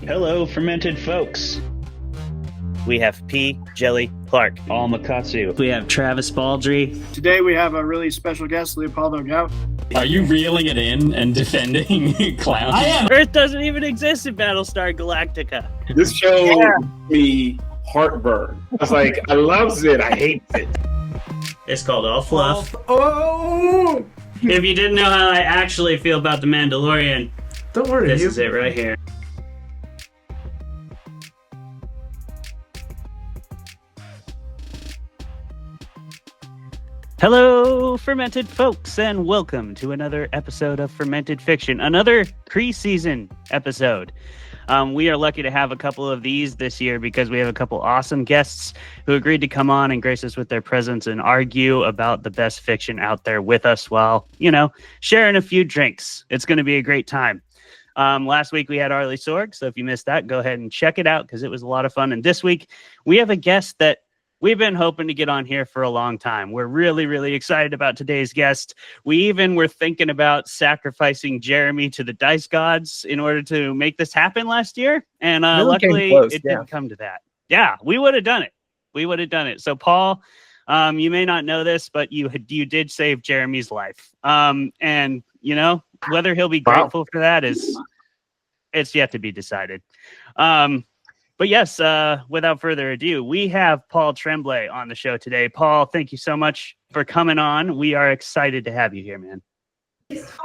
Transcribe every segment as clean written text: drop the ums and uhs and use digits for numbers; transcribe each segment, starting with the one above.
Hello, fermented folks. We have P. Jelly Clark. All Makatsu. We have Travis Baldry. Today we have a really special guest, Leopoldo Gout. Are you reeling it in and defending clowns? I am. Earth doesn't even exist in Battlestar Galactica. This show me heartburn. I was like, I loves it, I hate it. It's called All Fluff. Oh! If you didn't know how I actually feel about The Mandalorian, Don't worry, this is it right here. Hello, fermented folks, and welcome to another episode of Fermented Fiction, another pre-season episode. We are lucky to have a couple of these this year because we have a couple awesome guests who agreed to come on and grace us with their presence and argue about the best fiction out there with us while, sharing a few drinks. It's going to be a great time. Last week we had Arlie Sorg, so if you missed that, go ahead and check it out because it was a lot of fun. And this week we have a guest that we've been hoping to get on here for a long time. We're really, really excited about today's guest. We even were thinking about sacrificing Jeremy to the dice gods in order to make this happen last year. And luckily it didn't come to that. Yeah, we would have done it. So Paul, you may not know this, but you did save Jeremy's life. And whether he'll be grateful for that it's yet to be decided. But yes, without further ado, we have Paul Tremblay on the show today. Paul, thank you so much for coming on. We are excited to have you here, man.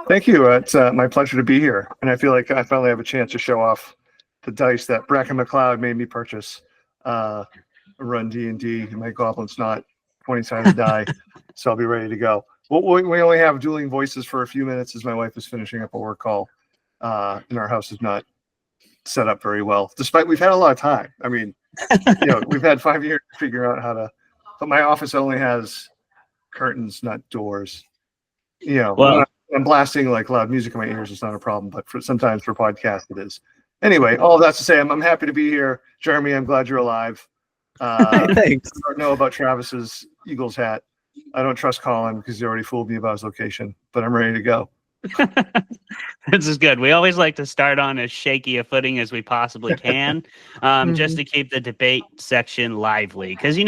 Thank you. It's my pleasure to be here. And I feel like I finally have a chance to show off the dice that Bracken McLeod made me purchase. Run D&D, and my goblin's not 20-sided die, so I'll be ready to go. We only have dueling voices for a few minutes as my wife is finishing up a work call, and our house is not set up very well, despite we've had a lot of time. I mean, we've had 5 years to figure out how to, but my office only has curtains, not doors. Well, I'm blasting like loud music in my ears. It's not a problem, but sometimes for podcast it is. Anyway, all of that's to say, I'm happy to be here. Jeremy, I'm glad you're alive. Thanks. I don't know about Travis's Eagles hat. I don't trust Colin because he already fooled me about his location, but I'm ready to go. This is good. We always like to start on as shaky a footing as we possibly can, just to keep the debate section lively. Because, we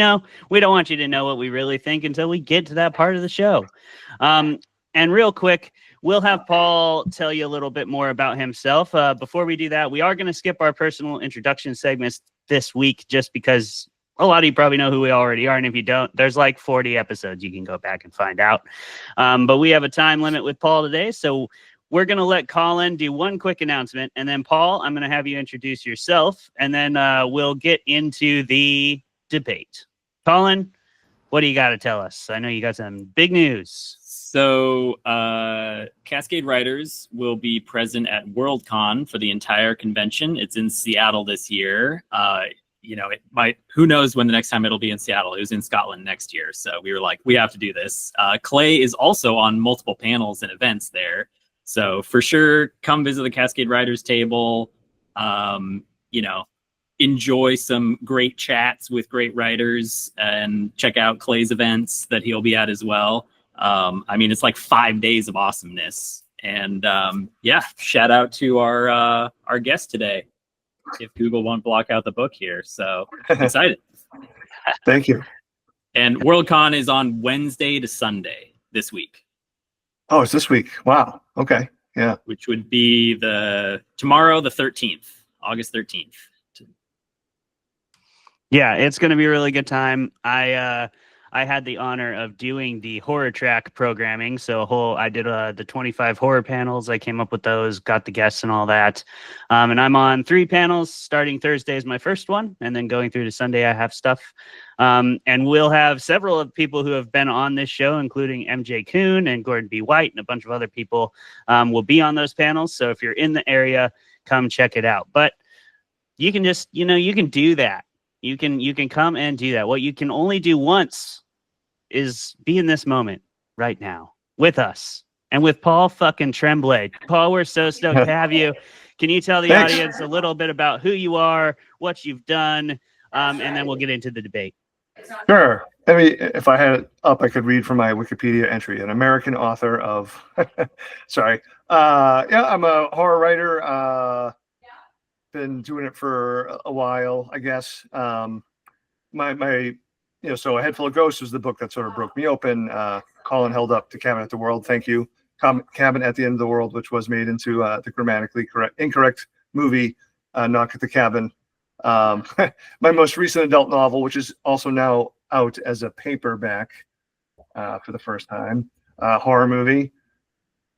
don't want you to know what we really think until we get to that part of the show. And real quick, we'll have Paul tell you a little bit more about himself. Before we do that, we are going to skip our personal introduction segments this week just because a lot of you probably know who we already are, and if you don't, there's like 40 episodes you can go back and find out. But we have a time limit with Paul today, so we're going to let Colin do one quick announcement, and then Paul, I'm going to have you introduce yourself, and then we'll get into the debate. Colin, what do you got to tell us? I know you got some big news. So Cascade Writers will be present at WorldCon for the entire convention. It's in Seattle this year. It might, who knows when the next time it'll be in Seattle. It was in Scotland next year. So we were like, we have to do this. Clay is also on multiple panels and events there. So for sure, come visit the Cascade Writers table, enjoy some great chats with great writers and check out Clay's events that he'll be at as well. It's like 5 days of awesomeness. And shout out to our guest today. If Google won't block out the book here. So excited. Thank you. And WorldCon is on Wednesday to Sunday this week. Oh, it's this week. Wow. Okay. Yeah. Which would be tomorrow, the 13th, August 13th. Yeah, it's going to be a really good time. I had the honor of doing the horror track programming. So I did the 25 horror panels. I came up with those, got the guests and all that. And I'm on 3 panels. Starting Thursday is my first one. And then going through to Sunday, I have stuff. And we'll have several of people who have been on this show, including MJ Kuhn and Gordon B. White and a bunch of other people will be on those panels. So if you're in the area, come check it out. But you can just, you can do that. You can come and do that. What you can only do once is be in this moment right now with us and with Paul fucking Tremblay. Paul, we're so stoked to have you. Can you tell the audience a little bit about who you are, what you've done, and then we'll get into the debate. Sure. I mean, if I had it up, I could read from my Wikipedia entry. An American author of, sorry. I'm a horror writer. been doing it for a while, I guess. So A Head Full of Ghosts was the book that sort of broke me open. Colin held up to Cabin at the World. Thank you. Cabin at the End of the World, which was made into the grammatically incorrect movie, Knock at the Cabin. My most recent adult novel, which is also now out as a paperback for the first time, horror movie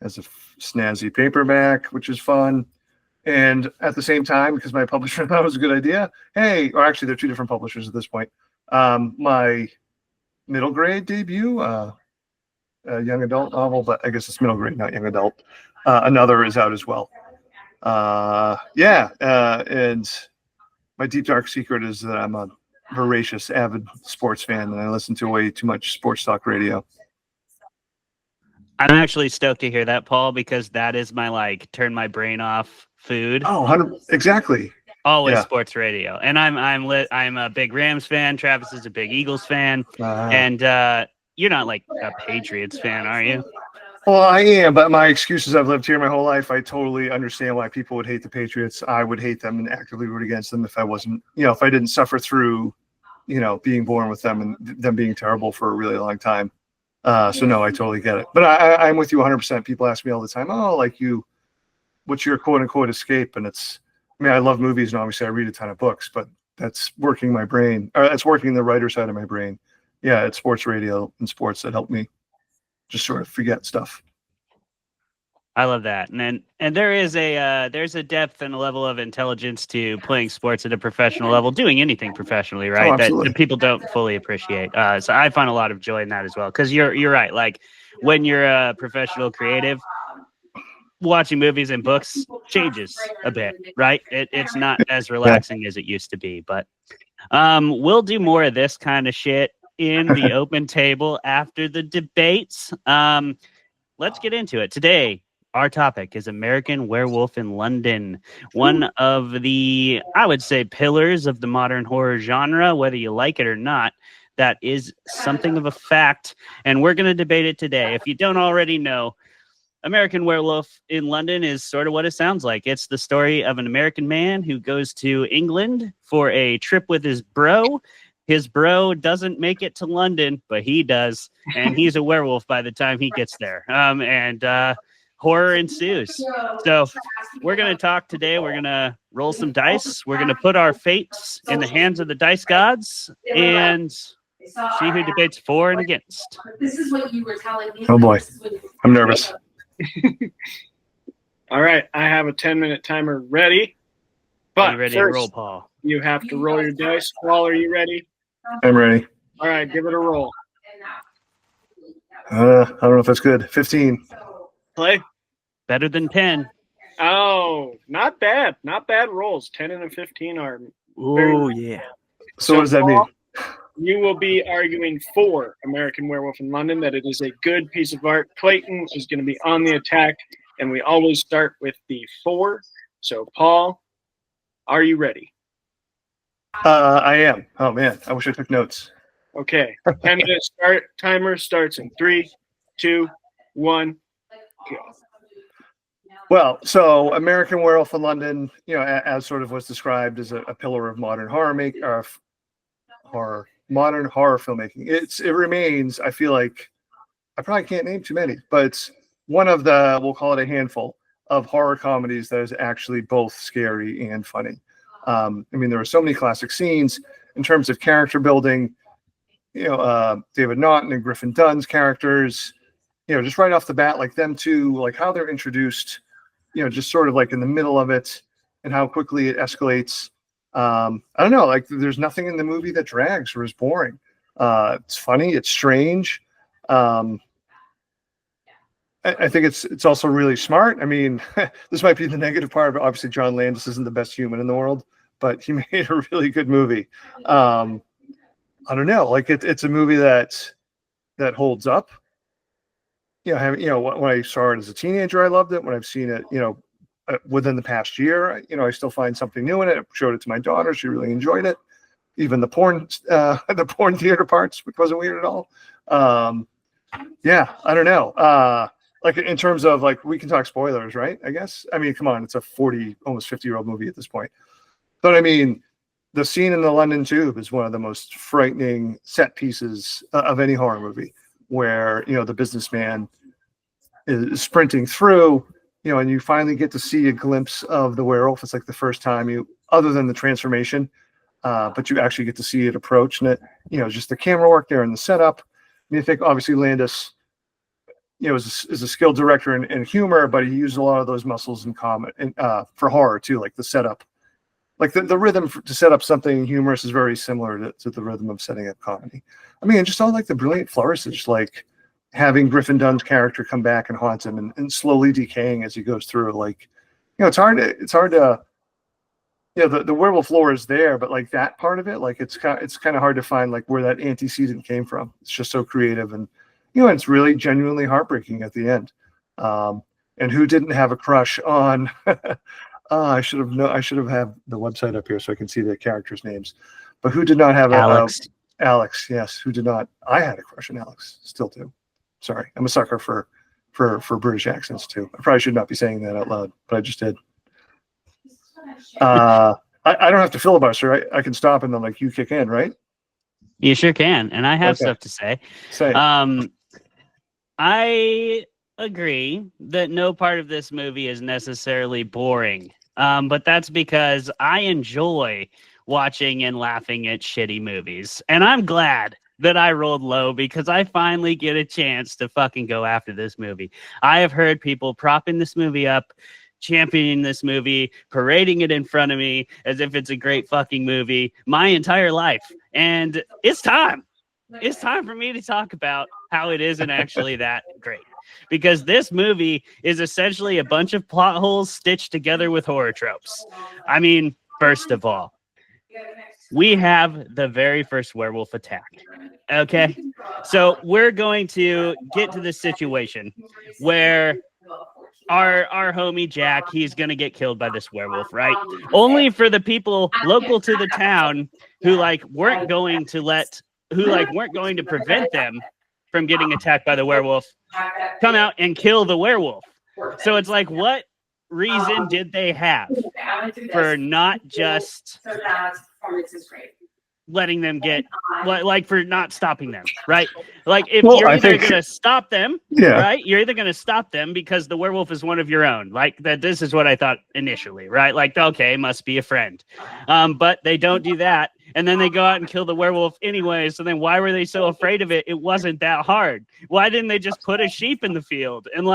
as a snazzy paperback, which is fun. And at the same time, because my publisher thought it was a good idea, or actually they're two different publishers at this point, my middle grade debut, a young adult novel, but I guess it's middle grade, not young adult. Another is out as well. And my deep dark secret is that I'm a voracious, avid sports fan, and I listen to way too much sports talk radio. I'm actually stoked to hear that, Paul, because that is my turn my brain off food. Oh, exactly. Always sports radio, and I'm a big Rams fan. Travis is a big Eagles fan, and you're not like a Patriots fan, are you? Well, I am, but my excuses, I've lived here my whole life. I totally understand why people would hate the Patriots. I would hate them and actively root against them if I wasn't, if I didn't suffer through, being born with them and them being terrible for a really long time. So no, I totally get it. But I'm with you 100%. People ask me all the time, what's your quote unquote escape? And I love movies and obviously I read a ton of books, but that's working my brain, or that's working the writer side of my brain. Yeah, it's sports radio and sports that help me just sort of forget stuff. I love that, and there's a depth and a level of intelligence to playing sports at a professional level, doing anything professionally, right? That people don't fully appreciate. So I find a lot of joy in that as well. Because you're right. Like when you're a professional creative, watching movies and books changes a bit, right? It's not as relaxing as it used to be. But we'll do more of this kind of shit in the open table after the debates. Let's get into it. Today, our topic is American Werewolf in London, one of the, I would say, pillars of the modern horror genre, whether you like it or not. That is something of a fact, and we're going to debate it today. If you don't already know, American Werewolf in London is sort of what it sounds like. It's the story of an American man who goes to England for a trip with his bro. His bro doesn't make it to London, but he does, and he's a werewolf by the time he gets there. Horror ensues. So we're going to talk today. We're going to roll some dice. We're going to put our fates in the hands of the dice gods and see who debates for and against. This is what you were telling me. Oh boy, I'm nervous. All right, I have a 10-minute timer ready. But are you ready first, to roll, Paul? You have to roll your dice. Paul, are you ready? I'm ready. All right, give it a roll. I don't know if that's good. 15. Play. Better than 10. Oh, not bad. Not bad rolls. 10 and a 15 are. Oh, yeah. So what does that mean? You will be arguing for American Werewolf in London, that it is a good piece of art. Clayton is going to be on the attack, and we always start with the 4. So, Paul, are you ready? I am. Oh, man. I wish I took notes. Okay. 10-minute timer starts in 3, 2, 1, go. Well, so American Werewolf in London, as sort of was described as a pillar of modern modern horror filmmaking. It remains, I feel like, I probably can't name too many, but it's one of the, we'll call it a handful of horror comedies that is actually both scary and funny. There are so many classic scenes in terms of character building, David Naughton and Griffin Dunn's characters, just right off the bat, like them two, like how they're introduced, just sort of like in the middle of it and how quickly it escalates. I don't know, like there's nothing in the movie that drags or is boring. It's funny, it's strange. I think it's also really smart. This might be the negative part, but obviously John Landis isn't the best human in the world, but he made a really good movie. I don't know, like it's a movie that holds up. When I saw it as a teenager, I loved it. When I've seen it, within the past year, I still find something new in it. I showed it to my daughter; she really enjoyed it. Even the porn theater parts, which wasn't weird at all. I don't know. Like in terms of like, we can talk spoilers, right? I guess. Come on, it's a 40, almost 50-year-old movie at this point. But I mean, the scene in the London Tube is one of the most frightening set pieces of any horror movie, where the businessman is sprinting through, and you finally get to see a glimpse of the werewolf. It's like the first time other than the transformation, but you actually get to see it approach, and just the camera work there and the setup. I mean, I think obviously Landis, is a skilled director in humor, but he used a lot of those muscles in comedy and for horror too, like the setup. Like the rhythm to set up something humorous is very similar to the rhythm of setting up comedy. I mean, just all like the brilliant flourishes, like having Griffin Dunn's character come back and haunt him and slowly decaying as he goes through. Like, it's hard to, the werewolf lore is there, but like that part of it, like it's kind of hard to find like where that antecedent came from. It's just so creative, and it's really genuinely heartbreaking at the end. And who didn't have a crush on? I should have had the website up here so I can see the characters' names. But who did not have Alex? Alex, yes. Who did not? I had a crush on Alex. Still do. Sorry, I'm a sucker for British accents too. I probably should not be saying that out loud, but I just did. I don't have to filibuster. I can stop and then like you kick in, right? You sure can, and I have stuff to say. Say. I agree that no part of this movie is necessarily boring. But that's because I enjoy watching and laughing at shitty movies. And I'm glad that I rolled low because I finally get a chance to fucking go after this movie. I have heard people propping this movie up, championing this movie, parading it in front of me as if it's a great fucking movie my entire life. And it's time. It's time for me to talk about how it isn't actually that great. Because this movie is essentially a bunch of plot holes stitched together with horror tropes. I mean, first of all, we have the very first werewolf attack. Okay? So we're going to get to this situation where our homie Jack, he's going to get killed by this werewolf, right? Only for the people local to the town who weren't going to prevent them from getting attacked by the werewolf come out and kill the werewolf. So it's like, what reason did they have for not just letting them get, for not stopping them, right? Like, if you're either going to stop them, right? You're either going to stop them because the werewolf is one of your own. Like, that. This is what I thought initially, right? Like, okay, must be a friend. But they don't do that. And then they go out and kill the werewolf anyway. So then why were they so afraid of it? It wasn't that hard. Why didn't they just put a sheep in the field and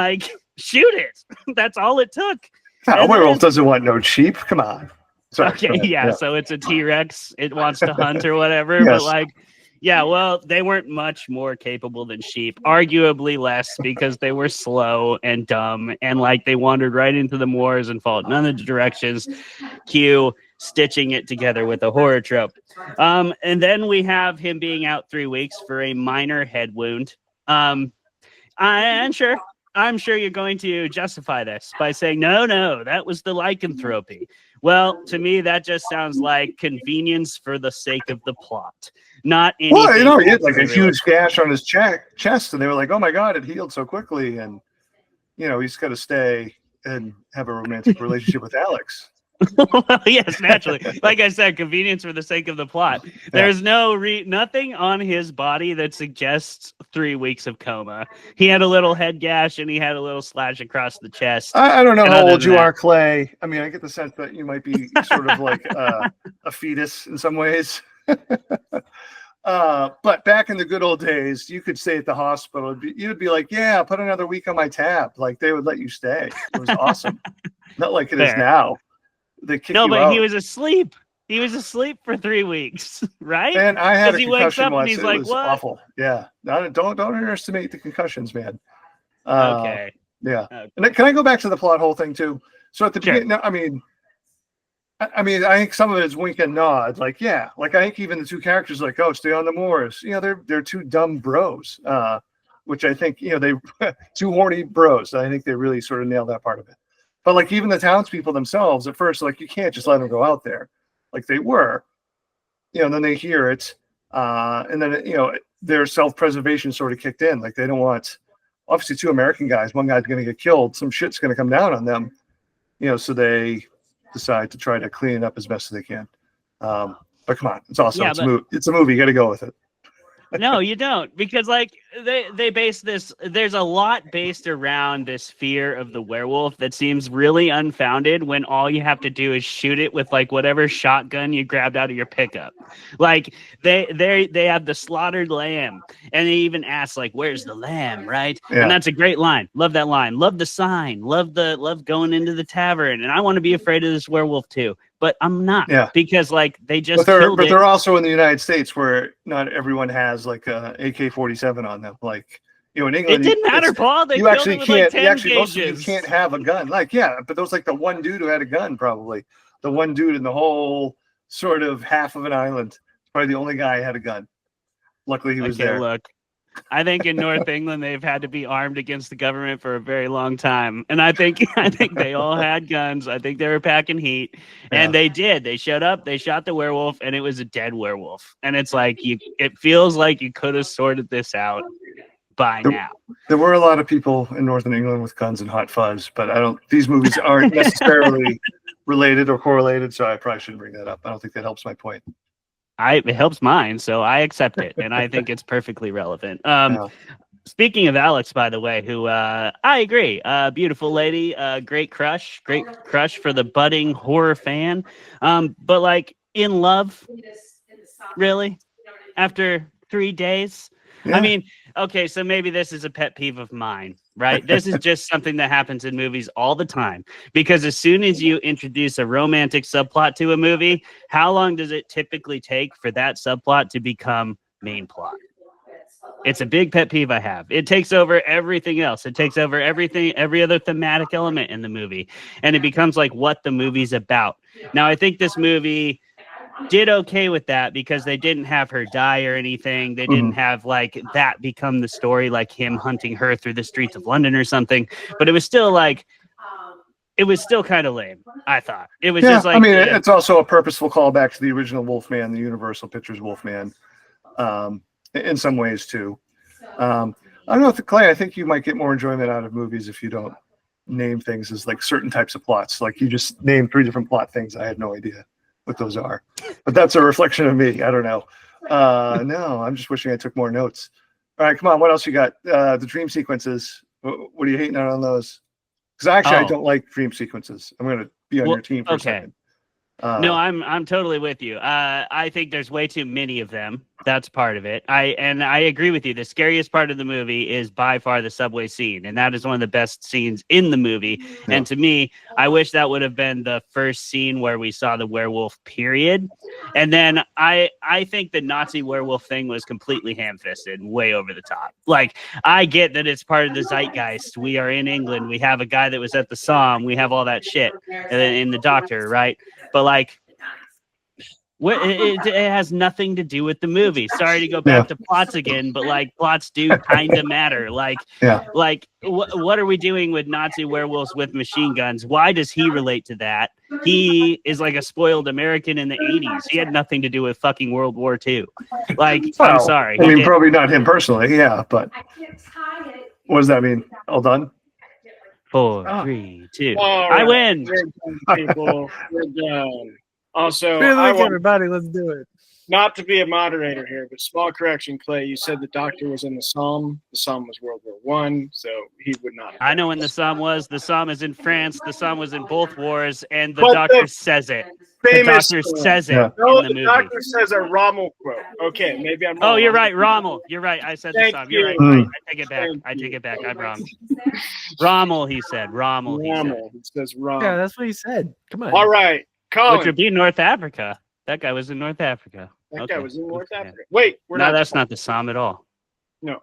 shoot it? That's all it took. A werewolf doesn't want no sheep. Come on. Sorry, okay, yeah, so it's a T-Rex. It wants to hunt or whatever. Yes. But well, they weren't much more capable than sheep. Arguably less because they were slow and dumb and they wandered right into the moors and followed none of the directions. Cue stitching it together with a horror trope. And then we have him being out 3 weeks for a minor head wound. I'm sure you're going to justify this by saying, no, that was the lycanthropy. Well, to me, that just sounds like convenience for the sake of the plot. Not anything. Well, he had a huge gash on his chest, and they were like, oh my God, it healed so quickly. And, he's got to stay and have a romantic relationship with Alex. Well, yes, naturally. Like I said, convenience for the sake of the plot. There's nothing on his body that suggests 3 weeks of coma. He had a little head gash and he had a little slash across the chest. I don't know how old you are, Clay. I mean, I get the sense that you might be sort of like a fetus in some ways. But back in the good old days, you could stay at the hospital. You'd be like, yeah, put another week on my tab. Like, they would let you stay. It was awesome. Not like it is now. They kick you out. He was asleep. He was asleep for 3 weeks, right? And I had a concussion once. He's it was what? Awful. Yeah. Don't underestimate the concussions, man. Okay. Yeah. Okay. And can I go back to the plot hole thing too? So at the beginning, I mean, I think some of it is wink and nod. I think even the two characters oh, stay on the moors. They're two dumb bros, which I think, they two horny bros. I think they really sort of nailed that part of it. But even the townspeople themselves at first, you can't just let them go out there. They were, and then they hear it. And then, their self-preservation sort of kicked in. They don't want, obviously 2 American guys, one guy's going to get killed. Some shit's going to come down on them, so they decide to try to clean it up as best as they can. But come on, it's also Yeah, it's a movie. You got to go with it. No, you don't, because like they base this. There's a lot based around this fear of the werewolf that seems really unfounded when all you have to do is shoot it with like whatever shotgun you grabbed out of your pickup. Like they have the slaughtered lamb, and they even ask like, "Where's the lamb?" Right, Yeah. and that's a great line. Love that line. Love the sign. Love going into the tavern, and I want to be afraid of this werewolf too. But I'm not, because like they just killed it. They're also in the United States where not everyone has like a AK-47 on them. Like, in England, it didn't matter, Paul. They you actually can't. Like Most of you can't have a gun. Like, but there was like the one dude who had a gun, probably the one dude in the whole sort of half of an island. Probably the only guy who had a gun. Luckily, he was there. Look, I think in North England they've had to be armed against the government for a very long time, and I think they all had guns. I think they were packing heat, and they did. They showed up, they shot the werewolf, and it was a dead werewolf. And it's like it feels like you could have sorted this out by now. There were a lot of people in Northern England with guns and hot fuzz, but these movies aren't necessarily related or correlated, so I probably shouldn't bring that up. I don't think that helps my point. It helps mine, so I accept it, and I think it's perfectly relevant. Speaking of Alex, by the way, who I agree, beautiful lady, great crush for the budding horror fan, but like in love, really, after 3 days. I mean, okay, so maybe this is a pet peeve of mine, right? This is just something that happens in movies all the time, because as soon as you introduce a romantic subplot to a movie, how long does it typically take for that subplot to become main plot? It's a big pet peeve I have. It takes over everything else. It takes over every other thematic element in the movie, and it becomes like what the movie's about. Now, I think this movie did okay with that because they didn't have her die or anything. They didn't have like that become the story, like him hunting her through the streets of London or something. But it was still kind of lame, I thought. It was just like, it's also a purposeful callback to the original Wolfman, the Universal Pictures Wolfman, in some ways too. I don't know, Clay, I think you might get more enjoyment out of movies if you don't name things as like certain types of plots. Like you just named 3 different plot things. I had no idea what those are, but that's a reflection of me. I don't know. No, I'm just wishing I took more notes. All right, come on. What else you got? The dream sequences. What are you hating on those? Because actually, I don't like dream sequences. I'm going to be on your team for a second. No, I'm totally with you. I think there's way too many of them. That's part of it. I agree with you. The scariest part of the movie is by far the subway scene, and that is one of the best scenes in the movie. Yeah. And to me, I wish that would have been the first scene where we saw the werewolf, period. And then I think the Nazi werewolf thing was completely ham-fisted, way over the top. Like, I get that it's part of the zeitgeist. We are in England. We have a guy that was at the Somme. We have all that shit in the Doctor, right? But like, it has nothing to do with the movie. Sorry to go back to plots again, but like plots do kind of matter. Like, what are we doing with Nazi werewolves with machine guns? Why does he relate to that? He is like a spoiled American in the 80s. He had nothing to do with fucking World War II. Like, I'm sorry. I mean, probably not him personally. Yeah, but what does that mean? All done? 4, 3, 2. Right. I win. People, we're done. Also, everybody, let's do it. Not to be a moderator here, but small correction, Clay. You said the Doctor was in the Somme. The Somme was World War I, so he would not. I know when the Somme was. The Somme is in France. The Somme was in both wars, and the Doctor says it. The Doctor says it in the movie. Doctor says a Rommel quote. Okay, maybe I'm wrong. Oh, you're right, Rommel. You're right. I said the Somme. You're right. I take it back. I take it back. I'm wrong. Rommel, he said. Rommel. He says Rommel. Yeah, that's what he said. Come on. All right, Colin. Which would be North Africa. That guy was in North Africa. That guy was in North Africa. Wait, that's not the Somme at all. No.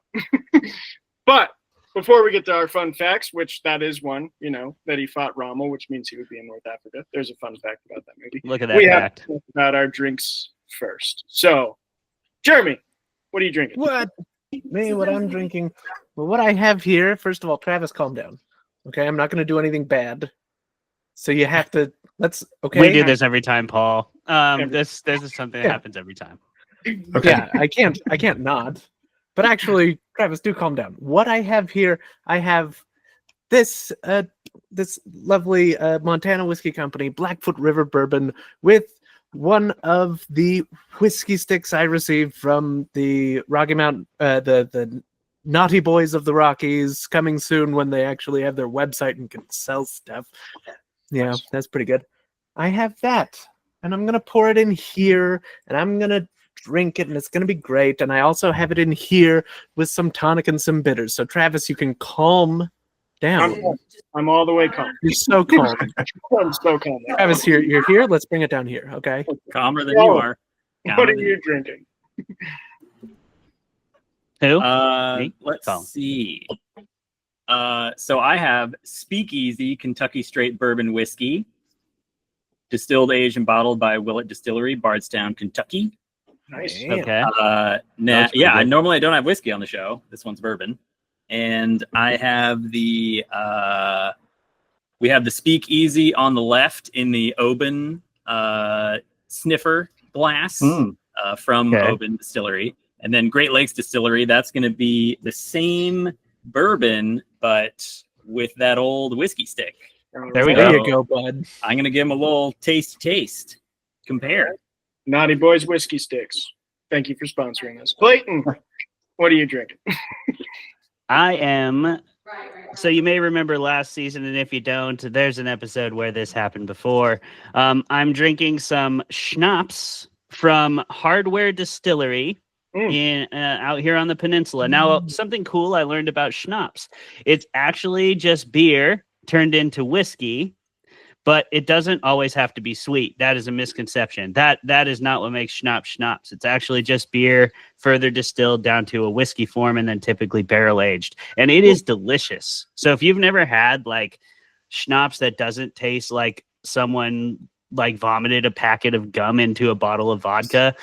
But before we get to our fun facts, which that is one, that he fought Rommel, which means he would be in North Africa. There's a fun fact about that movie. Look at that fact. We have to talk about our drinks first. So, Jeremy, what are you drinking? What I'm drinking? Well, what I have here, first of all, Travis, calm down. Okay, I'm not going to do anything bad. So you have to, we do this every time, Paul. This is something that happens every time. Okay. Yeah, I can't not. But actually, Travis, do calm down. What I have here, I have this this lovely Montana Whiskey Company Blackfoot River Bourbon with one of the whiskey sticks I received from the Rocky Mountain, the Naughty Boys of the Rockies, coming soon when they actually have their website and can sell stuff. Yeah, that's pretty good. I have that, and I'm gonna pour it in here, and I'm gonna drink it, and it's gonna be great. And I also have it in here with some tonic and some bitters. So Travis, you can calm down. I'm all the way calm. You're so calm. I'm so calm. Travis, you're here. Let's bring it down here, okay? Calmer than you are. What are you drinking? Who? Let's Calm. see. So I have Speakeasy Kentucky Straight Bourbon Whiskey, distilled, aged, and bottled by Willett Distillery, Bardstown, Kentucky. Nice. Okay. Normally I don't have whiskey on the show. This one's bourbon. And I have we have the Speakeasy on the left in the Oban sniffer glass from Oban Distillery. And then Great Lakes Distillery, that's going to be the same bourbon, but with that old whiskey stick. There we There go. you go, bud. I'm going to give them a little taste. Compare. Naughty Boys Whiskey Sticks. Thank you for sponsoring this. Clayton, what are you drinking? I am. So you may remember last season, and if you don't, there's an episode where this happened before. I'm drinking some schnapps from Hardware Distillery in out here on the peninsula. Now, something cool I learned about schnapps. It's actually just beer turned into whiskey, but it doesn't always have to be sweet. That is a misconception. That is not what makes schnapps. It's actually just beer further distilled down to a whiskey form and then typically barrel aged. And it is delicious. So if you've never had like schnapps that doesn't taste like someone like vomited a packet of gum into a bottle of vodka,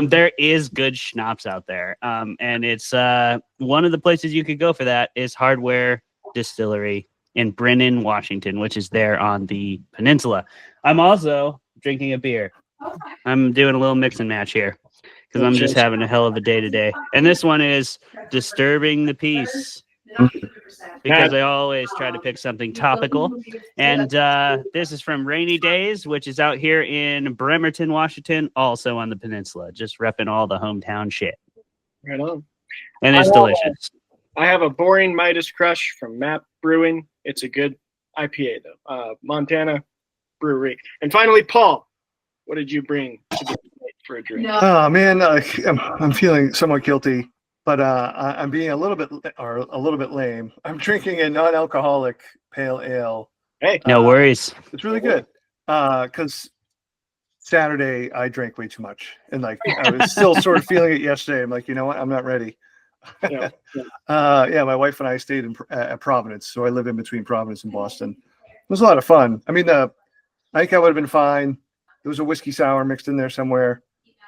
there is good schnapps out there. And it's one of the places you could go for that is Hardware Distillery in Brennan, Washington, which is there on the peninsula. I'm also drinking a beer. I'm doing a little mix and match here because I'm just having a hell of a day today. And this one is Disturbing the Peace, because I always try to pick something topical. And this is from Rainy Days, which is out here in Bremerton, Washington, also on the peninsula, just repping all the hometown shit. Right on. And it's delicious. I have a Boring Midas Crush from Map Brewing. It's a good IPA, though. Montana Brewery. And finally, Paul, what did you bring to the plate for a drink? Oh man, I'm feeling somewhat guilty, but I'm being a little bit lame. I'm drinking a non-alcoholic pale ale. Hey, No worries. It's really good. Because Saturday I drank way too much, and like I was still sort of feeling it yesterday. I'm like, you know what? I'm not ready. Yeah. My wife and I stayed at Providence, so I live in between Providence and Boston. It was a lot of fun. I mean, I think I would have been fine. There was a whiskey sour mixed in there somewhere.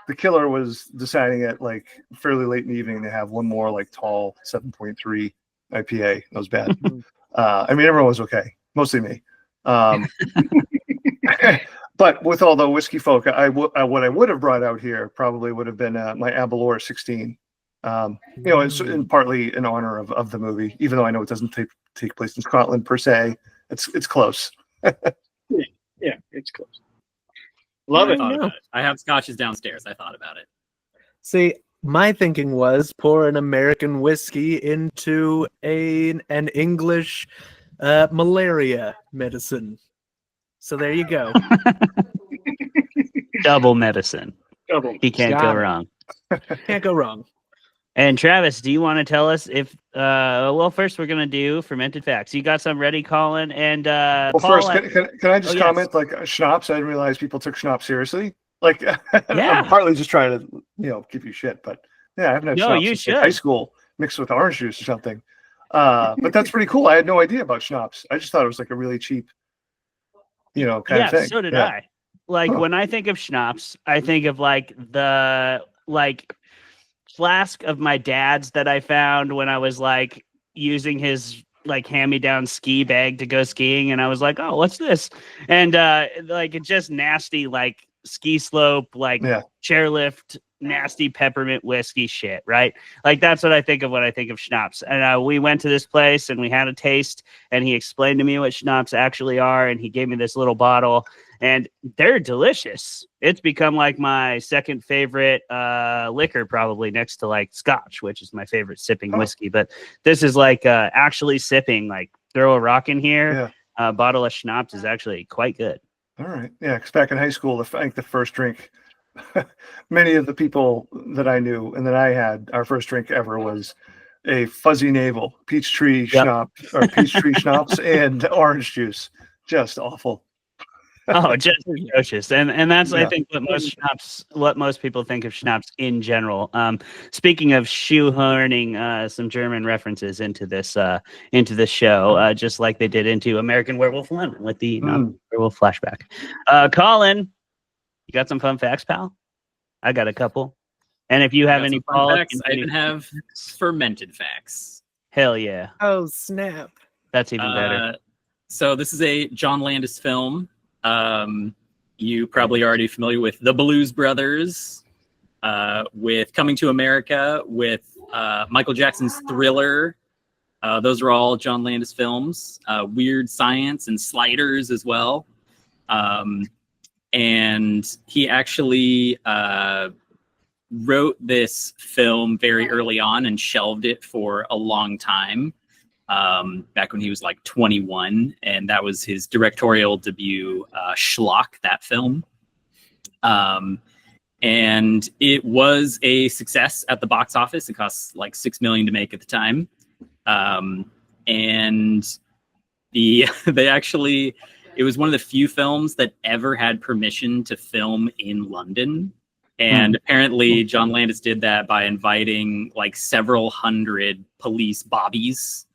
The killer was deciding at like fairly late in the evening to have one more like tall 7.3 IPA. That was bad. I mean, everyone was okay, mostly me. But with all the whiskey folk, what I would have brought out here probably would have been my Aberlour 16. It's in partly in honor of the movie, even though I know it doesn't take place in Scotland per se. It's close. Yeah, it's close. Love it. I have scotches downstairs. I thought about it. See, my thinking was pour an American whiskey into an English malaria medicine. So there you go. Double medicine. Double. He can't go wrong. Can't go wrong. And Travis, do you want to tell us if first we're gonna do fermented facts. You got some ready, Colin? And Paul, first, can I just comment? Like schnapps, I didn't realize people took schnapps seriously. Like, I'm partly just trying to give you shit, but yeah, I haven't had schnapps since high school mixed with orange juice or something. But that's pretty cool. I had no idea about schnapps. I just thought it was like a really cheap, kind of thing. Yeah, so did I. Like when I think of schnapps, I think of like the flask of my dad's that I found when I was like using his like hand-me-down ski bag to go skiing, and I was like, oh, what's this? And like it's just nasty like ski slope, like chairlift nasty peppermint whiskey shit, right? Like that's what I think of when I think of schnapps. And we went to this place and we had a taste, and he explained to me what schnapps actually are, and he gave me this little bottle, and they're delicious. It's become like my second favorite liquor, probably next to like scotch, which is my favorite sipping whiskey. But this is like actually sipping, like throw a rock in here. Yeah. A bottle of schnapps is actually quite good. All right. Yeah, because back in high school, I think the first drink, many of the people that I knew and that I had, our first drink ever was a fuzzy navel, peachtree schnapps, or peachtree schnapps and orange juice. Just awful. Oh, just atrocious. And that's I think what most people think of schnapps in general. Speaking of shoehorning some German references into this show, just like they did into American Werewolf London with the werewolf flashback. Colin, you got some fun facts, pal? I got a couple. And if you have any fun facts, I even have fermented facts. Hell yeah. Oh, snap. That's even better. So this is a John Landis film. You probably already familiar with the Blues Brothers, with Coming to America, with Michael Jackson's Thriller. Those are all John Landis films. Weird Science and Sliders as well. And he actually wrote this film very early on and shelved it for a long time. Back when he was like 21, and that was his directorial debut, Schlock, that film. And it was a success at the box office. It cost like $6 million to make at the time. And it was one of the few films that ever had permission to film in London. And apparently John Landis did that by inviting like several hundred police bobbies,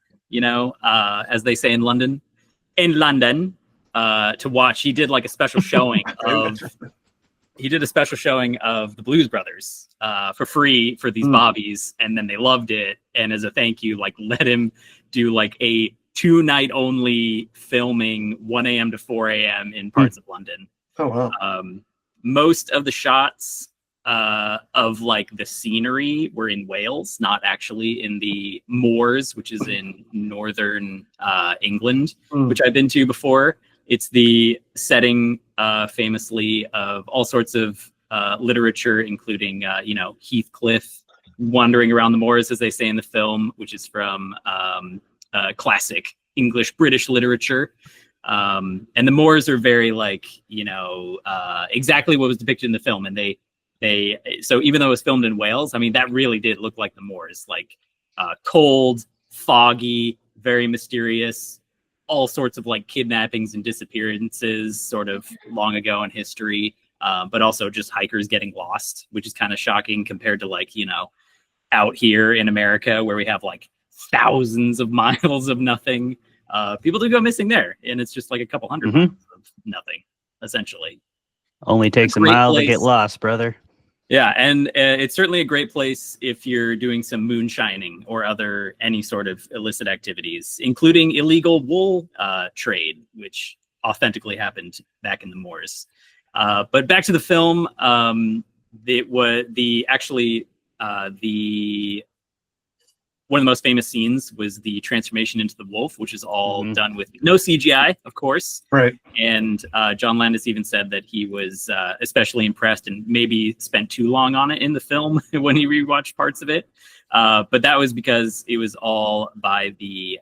as they say in London, to watch. He did like a special showing of the Blues Brothers for free for these bobbies, and then they loved it, and as a thank you, like let him do like a 2-night only filming, 1 a.m. to 4 a.m. in parts of London. Oh wow. Most of the shots of like the scenery were in Wales, not actually in the moors, which is in northern England, which I've been to before. It's the setting famously of all sorts of literature, including Heathcliff wandering around the moors, as they say in the film, which is from classic English British literature. And the moors are very like exactly what was depicted in the film, and so even though it was filmed in Wales, I mean, that really did look like the moors, like cold, foggy, very mysterious, all sorts of like kidnappings and disappearances sort of long ago in history, but also just hikers getting lost, which is kind of shocking compared to like, out here in America where we have like thousands of miles of nothing. People do go missing there, and it's just like a couple hundred miles of nothing, essentially. Only takes a mile to get lost, brother. Yeah, and it's certainly a great place if you're doing some moonshining or any sort of illicit activities, including illegal wool trade, which authentically happened back in the moors. But back to the film, it was one of the most famous scenes was the transformation into the wolf, which is all done with no CGI, of course. Right. And John Landis even said that he was especially impressed and maybe spent too long on it in the film when he rewatched parts of it. But that was because it was all by the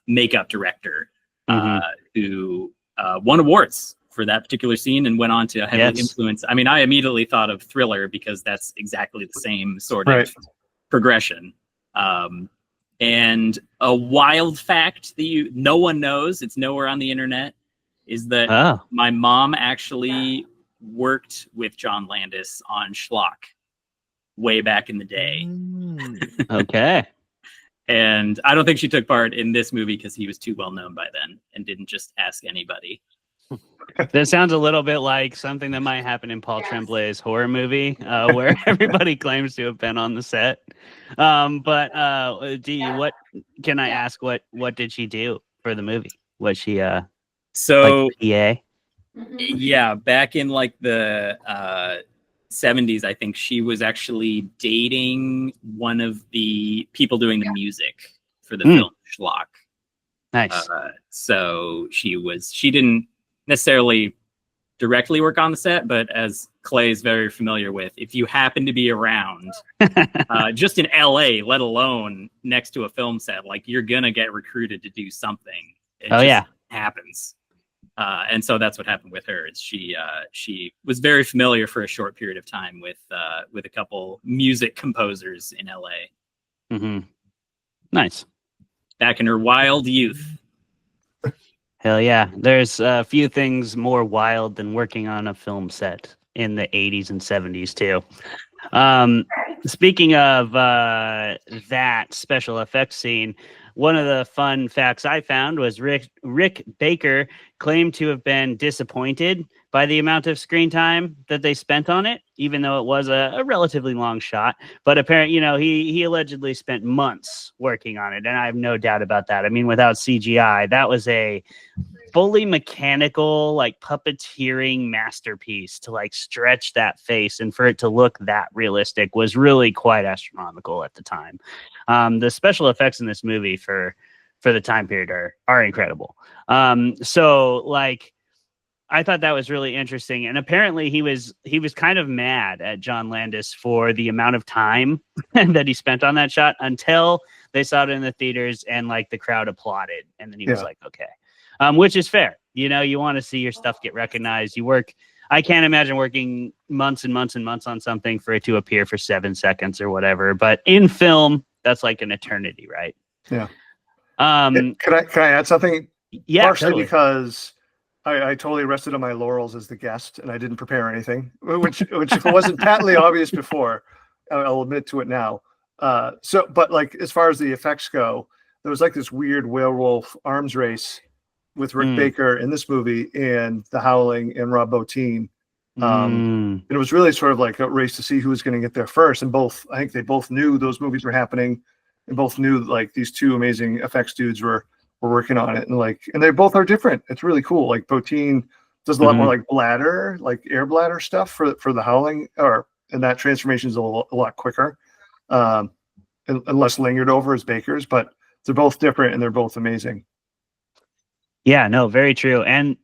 makeup director who won awards for that particular scene and went on to heavily influence. I mean, I immediately thought of Thriller because that's exactly the same sort of progression. And a wild fact that no one knows, it's nowhere on the internet, is that my mom actually worked with John Landis on Schlock way back in the day. Okay. And I don't think she took part in this movie because he was too well known by then and didn't just ask anybody. That sounds a little bit like something that might happen in Paul Tremblay's horror movie, where everybody claims to have been on the set. What can I ask? What did she do for the movie? Was she like PA? Yeah, back in like the 70s, I think she was actually dating one of the people doing the music for the film Schlock. Nice. So she didn't necessarily directly work on the set, but as Clay is very familiar with, if you happen to be around, just in LA, let alone next to a film set, like you're gonna get recruited to do something. It just happens. And so that's what happened with her. Is she was very familiar for a short period of time with a couple music composers in LA. Mm-hmm. Nice. Back in her wild youth. Hell yeah. There's a few things more wild than working on a film set in the 80s and 70s too. Speaking of that special effects scene, one of the fun facts I found was Rick Baker claimed to have been disappointed by the amount of screen time that they spent on it, even though it was a relatively long shot. But apparently, he allegedly spent months working on it, and I have no doubt about that. I mean, without CGI, that was a fully mechanical, like puppeteering masterpiece to like stretch that face and for it to look that realistic was really quite astronomical at the time. The special effects in this movie for the time period are incredible. So like, I thought that was really interesting. And apparently he was kind of mad at John Landis for the amount of time that he spent on that shot until they saw it in the theaters and like the crowd applauded. And then he was like, okay. Which is fair. You want to see your stuff get recognized. I can't imagine working months and months and months on something for it to appear for 7 seconds or whatever. But in film, that's like an eternity, right? Yeah. Can I add something? Yeah, partially totally. Because I totally rested on my laurels as the guest and I didn't prepare anything, which if it wasn't patently obvious before, I'll admit to it now. But like as far as the effects go, there was like this weird werewolf arms race with Rick Baker in this movie and The Howling and Rob Bottin. And it was really sort of like a race to see who was going to get there first. And I think they both knew those movies were happening and both knew like these two amazing effects dudes were working on it. And they both are different. It's really cool. Like Bottin does a lot more like bladder, like air bladder stuff for The Howling, and that transformation is a lot quicker and less lingered over as Baker's, but they're both different and they're both amazing. Yeah, no, very true. And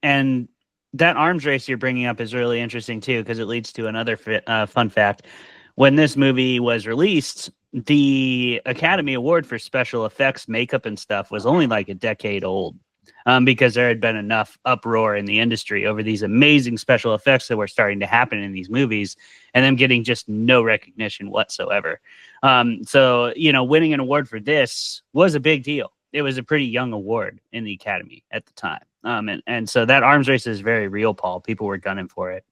that arms race you're bringing up is really interesting too, because it leads to another fun fact. When this movie was released, the Academy Award for special effects, makeup and stuff was only like a decade old, because there had been enough uproar in the industry over these amazing special effects that were starting to happen in these movies and them getting just no recognition whatsoever. So, winning an award for this was a big deal. It was a pretty young award in the Academy at the time. And so that arms race is very real, Paul. People were gunning for it.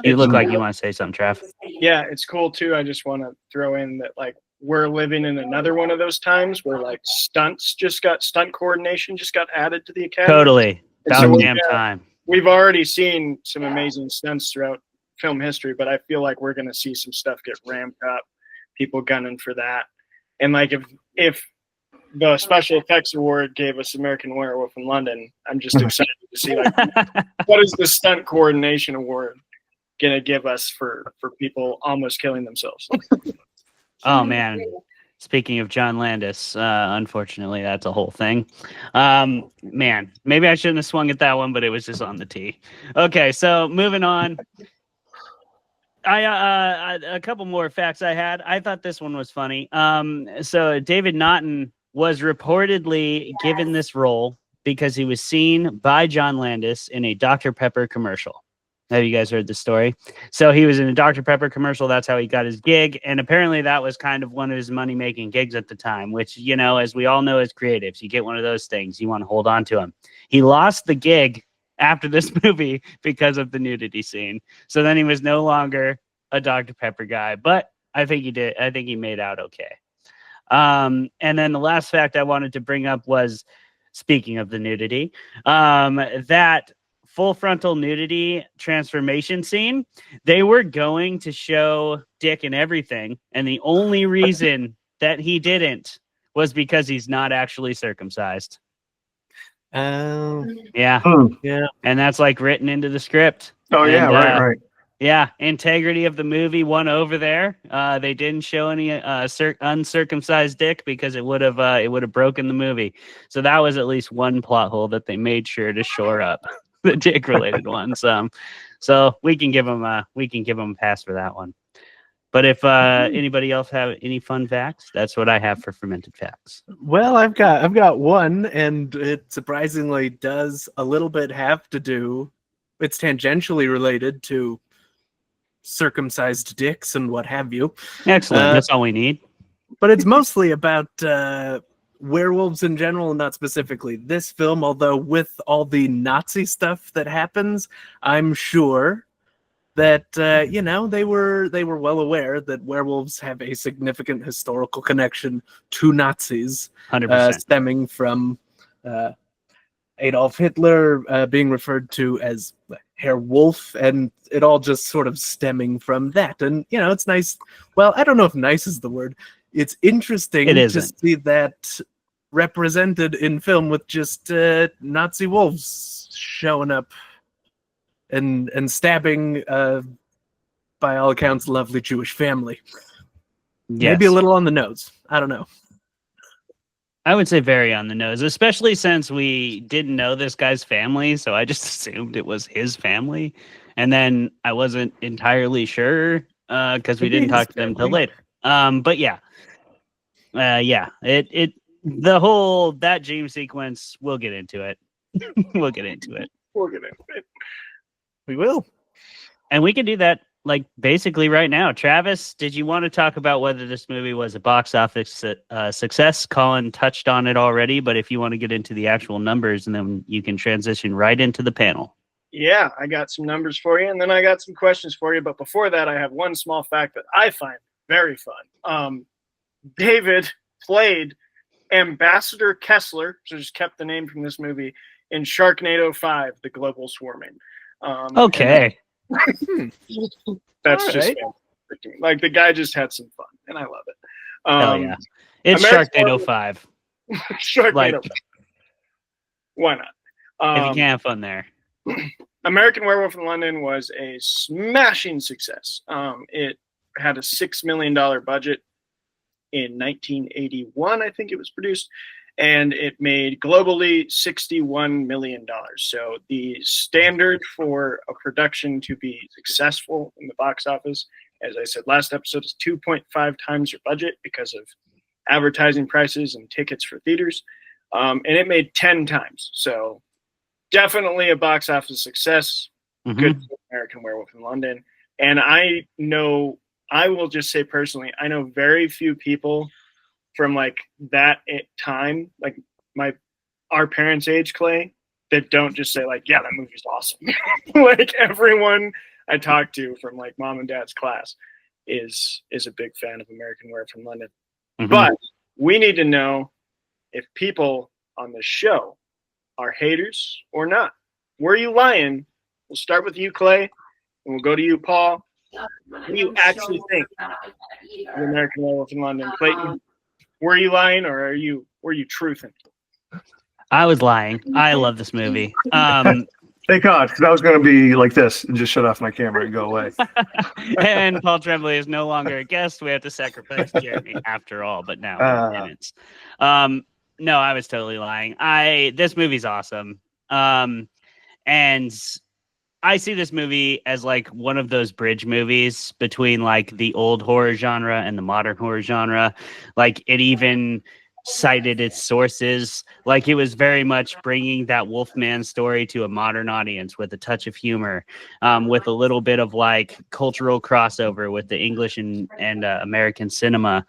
You look like you want to say something, Trev. Yeah, it's cool too. I just want to throw in that like we're living in another one of those times where like stunt coordination just got added to the Academy. Totally. About damn time. We've already seen some amazing stunts throughout film history, but I feel like we're going to see some stuff get ramped up, people gunning for that. And like if the special effects award gave us American Werewolf in London, I'm just excited to see like what is the stunt coordination award going to give us for people almost killing themselves. Oh man, speaking of John Landis, unfortunately that's a whole thing. Man, maybe I shouldn't have swung at that one, but it was just on the tee. Okay, so moving on. A couple more facts I had. I thought this one was funny. So David Naughton was reportedly given this role because he was seen by John Landis in a Dr. Pepper commercial. Have you guys heard the story? So he was in a Dr. Pepper commercial. That's how he got his gig. And apparently that was kind of one of his money-making gigs at the time, which, as we all know as creatives, you get one of those things, you want to hold on to him. He lost the gig after this movie because of the nudity scene. So then he was no longer a Dr. Pepper guy, but I think he did. I think he made out okay. And then the last fact I wanted to bring up was, speaking of the nudity, that full frontal nudity transformation scene, they were going to show Dick and everything. And the only reason that he didn't was because he's not actually circumcised. Yeah. Yeah. And that's like written into the script. Oh, yeah. And, Right. Yeah, integrity of the movie won over there. They didn't show any uncircumcised dick because it would have broken the movie. So that was at least one plot hole that they made sure to shore up, the dick related ones. So we can give them a pass for that one. But if anybody else have any fun facts, that's what I have for fermented facts. Well, I've got one, and it surprisingly does a little bit have to do. It's tangentially related to circumcised dicks and what have you. Excellent. That's all we need. But it's mostly about werewolves in general, and not specifically this film. Although with all the Nazi stuff that happens, I'm sure that they were well aware that werewolves have a significant historical connection to Nazis, 100%. stemming from Adolf Hitler being referred to as Herr Wolf, and it all just sort of stemming from that. And it's nice. Well, I don't know if "nice" is the word. It's interesting to see that represented in film with just Nazi wolves showing up and stabbing, by all accounts, lovely Jewish family. Yes. Maybe a little on the nose. I don't know. I would say very on the nose, especially since we didn't know this guy's family, so I just assumed it was his family, and then I wasn't entirely sure because we didn't talk to them till later. But yeah, it the whole that dream sequence. We'll get into it. We'll get into it. We will, and we can do that. Like basically right now. Travis, did you want to talk about whether this movie was a box office success? Colin touched on it already, but if you want to get into the actual numbers, and then you can transition right into the panel. Yeah, I got some numbers for you, and then I got some questions for you. But before that, I have one small fact that I find very fun. David played Ambassador Kessler, so just kept the name from this movie, in Sharknado 5, The Global Swarming. Okay. That's just like the guy just had some fun, and I love it. Hell yeah. It's Sharknado 5. Sharknado 5. Why not? If you can't have fun there. American Werewolf in London was a smashing success. It had a $6 million budget in 1981, I think it was produced, and it made globally $61 million. So the standard for a production to be successful in the box office, as I said last episode, is 2.5 times your budget because of advertising prices and tickets for theaters. And it made 10 times. So definitely a box office success. Mm-hmm. Good American Werewolf in London. And I will just say personally, I know very few people from like that time, like our parents' age, Clay, that don't just say like, yeah, that movie's awesome. Like everyone I talk to from like mom and dad's class is a big fan of American Werewolf in London. Mm-hmm. But we need to know if people on the show are haters or not. Were you lying? We'll start with you, Clay, and we'll go to you, Paul. What do you actually think of American Werewolf in London? Clayton, were you lying or were you truthing? I was lying. I love this movie. Thank God, because I was going to be like this and just shut off my camera and go away. And Paul Tremblay is no longer a guest. We have to sacrifice Jeremy after all, but now minutes. No, I was totally lying. This movie's awesome. And I see this movie as like one of those bridge movies between like the old horror genre and the modern horror genre. Like it even cited its sources. Like it was very much bringing that Wolfman story to a modern audience with a touch of humor, with a little bit of like cultural crossover with the English and American cinema,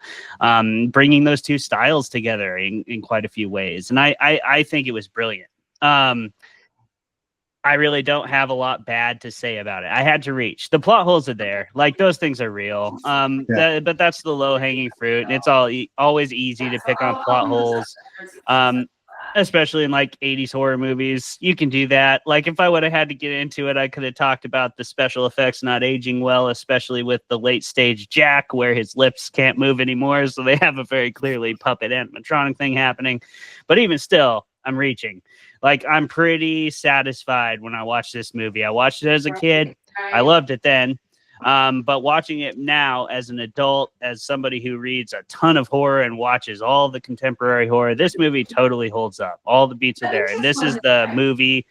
bringing those two styles together in quite a few ways. And I think it was brilliant. I really don't have a lot bad to say about it. I had to reach. The plot holes are there. Like those things are real. But that's the low hanging fruit. And it's always easy to pick on plot holes. Especially in like 80s horror movies. You can do that. Like if I would have had to get into it, I could have talked about the special effects not aging well, especially with the late stage Jack where his lips can't move anymore. So they have a very clearly puppet animatronic thing happening. But even still, I'm reaching. Like, I'm pretty satisfied when I watch this movie. I watched it as a kid. I loved it then. But watching it now as an adult, as somebody who reads a ton of horror and watches all the contemporary horror, this movie totally holds up. All the beats are there. And this is the movie.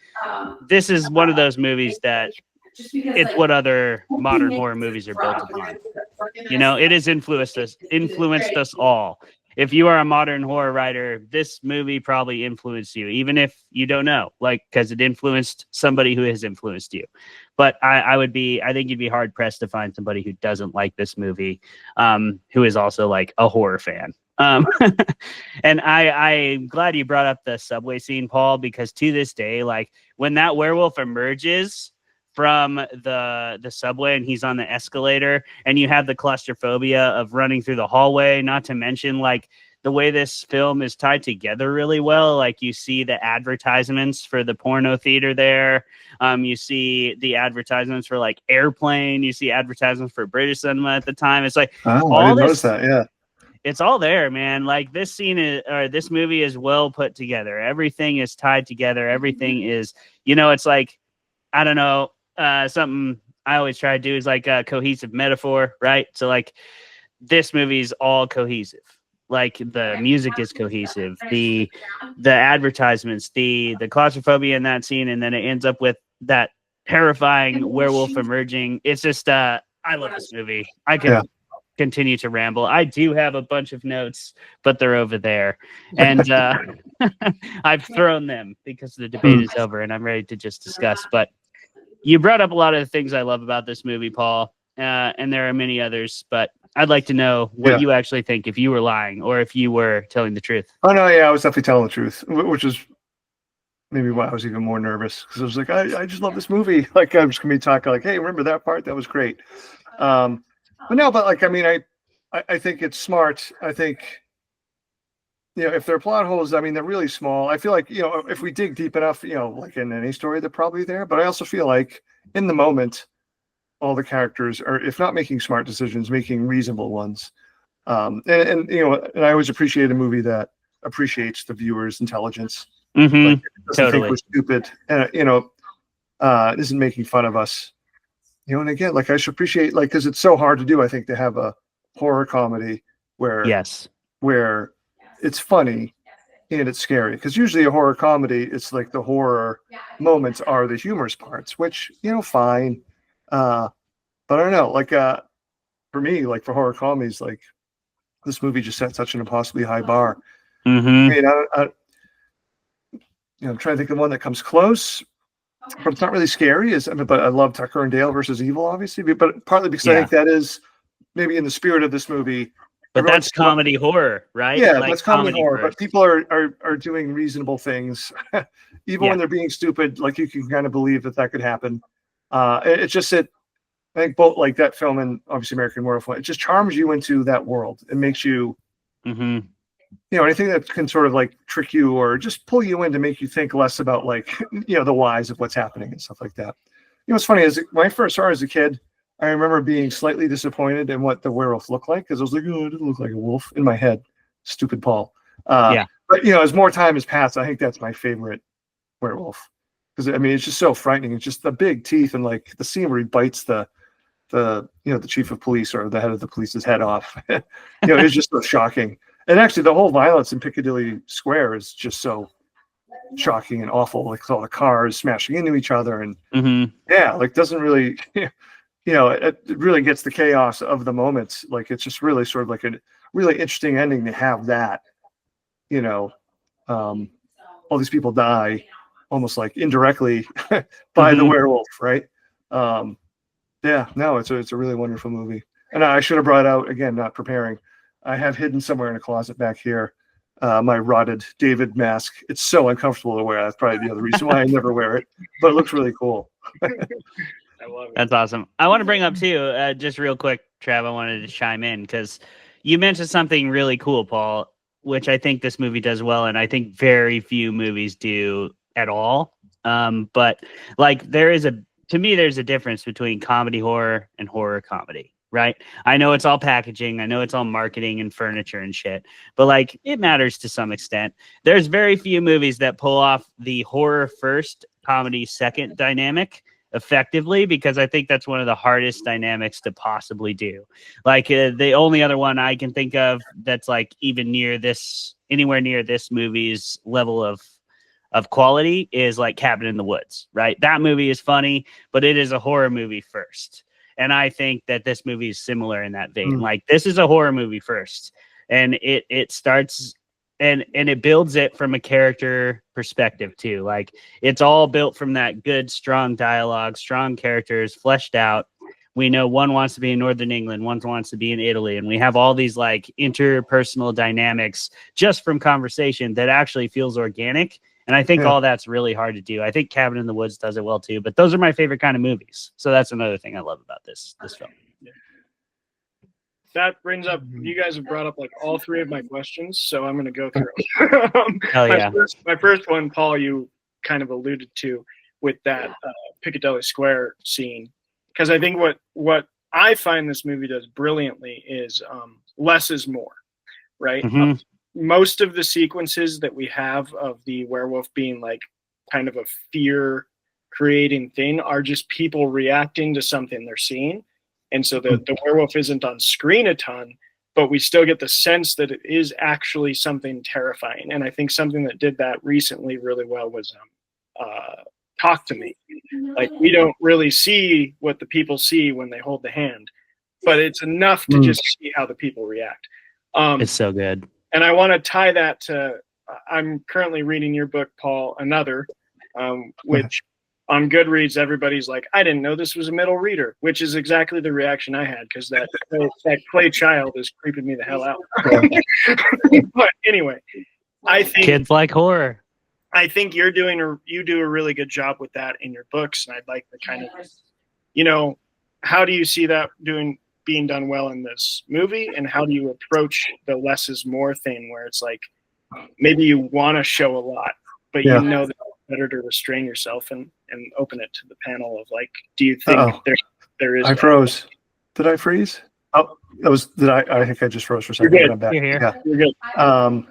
This is one of those movies that it's what other modern horror movies are built upon. You know, it has influenced us all. If you are a modern horror writer, this movie probably influenced you, even if you don't know, like, because it influenced somebody who has influenced you. But I think you'd be hard pressed to find somebody who doesn't like this movie, who is also like a horror fan. And I'm glad you brought up the subway scene, Paul, because to this day, like when that werewolf emerges from the subway and he's on the escalator and you have the claustrophobia of running through the hallway, not to mention like the way this film is tied together really well. Like you see the advertisements for the porno theater there. You see the advertisements for like Airplane. You see advertisements for British cinema at the time. It's like, I didn't notice that. Yeah. It's all there, man. Like this this movie is well put together. Everything is tied together. Everything is, it's like, I don't know, something I always try to do is like a cohesive metaphor, right? So like this movie is all cohesive. Like the music is cohesive, the advertisements, the claustrophobia in that scene, and then it ends up with that terrifying werewolf emerging. It's just I love this movie. I can continue to ramble. I do have a bunch of notes, but they're over there, and I've thrown them because the debate is over and I'm ready to just discuss. But you brought up a lot of the things I love about this movie, Paul, and there are many others, but I'd like to know what you actually think, if you were lying or if you were telling the truth. Oh, no, yeah, I was definitely telling the truth, which is maybe why I was even more nervous, because I was like, I just love this movie. Like, I'm just going to be talking like, hey, remember that part? That was great. But no, but like, I mean, I think it's smart. I think, if there are plot holes, I mean, they're really small. I feel like, if we dig deep enough, like in any story, they're probably there. But I also feel like in the moment, all the characters are, if not making smart decisions, making reasonable ones. And I always appreciate a movie that appreciates the viewer's intelligence. Mm-hmm. Like, doesn't Totally. think we're stupid, and isn't making fun of us. And again, like I should appreciate, like, because it's so hard to do, I think, to have a horror comedy where it's funny and it's scary. Because usually a horror comedy, it's like the horror moments are the humorous parts, which, fine. But I don't know, like, for me, like for horror comedies, like this movie just set such an impossibly high bar. Mm-hmm. I mean, I'm trying to think of one that comes close, but it's not really scary. But I love Tucker and Dale versus Evil, obviously, but partly because I think that is maybe in the spirit of this movie. But that's comedy horror, right? Yeah, like that's comedy horror. first. But people are doing reasonable things, even when they're being stupid. Like you can kind of believe that could happen. It's just that I think both like that film and obviously American Werewolf, it just charms you into that world. It makes you, anything that can sort of like trick you or just pull you in to make you think less about like, the whys of what's happening and stuff like that. What's funny is when I first saw it as a kid, I remember being slightly disappointed in what the werewolf looked like, because I was like, oh, it didn't look like a wolf in my head. Stupid Paul. But, as more time has passed, I think that's my favorite werewolf. Because, I mean, it's just so frightening. It's just the big teeth and like the scene where he bites the chief of police or the head of the police's head off. It's just so shocking. And actually, the whole violence in Piccadilly Square is just so shocking and awful. Like all the cars smashing into each other, and doesn't really, it really gets the chaos of the moments. Like it's just really sort of like a really interesting ending to have that. All these people die almost like indirectly by the werewolf, right? It's a really wonderful movie. And I should have brought out, again, not preparing, I have hidden somewhere in a closet back here my rotted David mask. It's so uncomfortable to wear. That's probably the other reason why I never wear it, but it looks really cool. I love it. That's awesome. I want to bring up too, just real quick, Trav, I wanted to chime in because you mentioned something really cool, Paul, which I think this movie does well, and I think very few movies do at all. But like there's a difference between comedy horror and horror comedy. right? I know it's all packaging. I know it's all marketing and furniture and shit, but like it matters to some extent. There's very few movies that pull off the horror first, comedy second dynamic effectively, because I think that's one of the hardest dynamics to possibly do. Like the only other one I can think of that's like even anywhere near this movie's level of quality is like Cabin in the Woods, right? That movie is funny, but it is a horror movie first. And I think that this movie is similar in that vein. Like this is a horror movie first, and it starts and it builds it from a character perspective too. Like it's all built from that good, strong dialogue, strong characters, fleshed out. We know one wants to be in Northern England, one wants to be in Italy, and we have all these like interpersonal dynamics just from conversation that actually feels organic. And I think all that's really hard to do. I think Cabin in the Woods does it well too, but those are my favorite kind of movies. So that's another thing I love about this film. That brings up, you guys have brought up like all three of my questions, so I'm going to go through. Hell yeah. My first one, Paul, you kind of alluded to with that Piccadilly Square scene, because I think what I find this movie does brilliantly is less is more, right? Mm-hmm. Most of the sequences that we have of the werewolf being like kind of a fear creating thing are just people reacting to something they're seeing. And so the werewolf isn't on screen a ton, but we still get the sense that it is actually something terrifying. And I think something that did that recently really well was Talk to Me. Like we don't really see what the people see when they hold the hand, but it's enough to just see how the people react. It's so good. And I want to tie that to, I'm currently reading your book, Paul, Another, which on Goodreads, everybody's like, I didn't know this was a middle reader, which is exactly the reaction I had, because that clay child is creeping me the hell out. But anyway, I think kids like horror. I think you do a really good job with that in your books. And I'd like to kind of, how do you see that being done well in this movie, and how do you approach the less is more thing, where it's like maybe you want to show a lot, but you know that it's better to restrain yourself and open it to the panel of like, do you think there is? I froze. Did I freeze? Oh, I think I just froze for a second. You're good. I'm back. You're here. Yeah. You're good.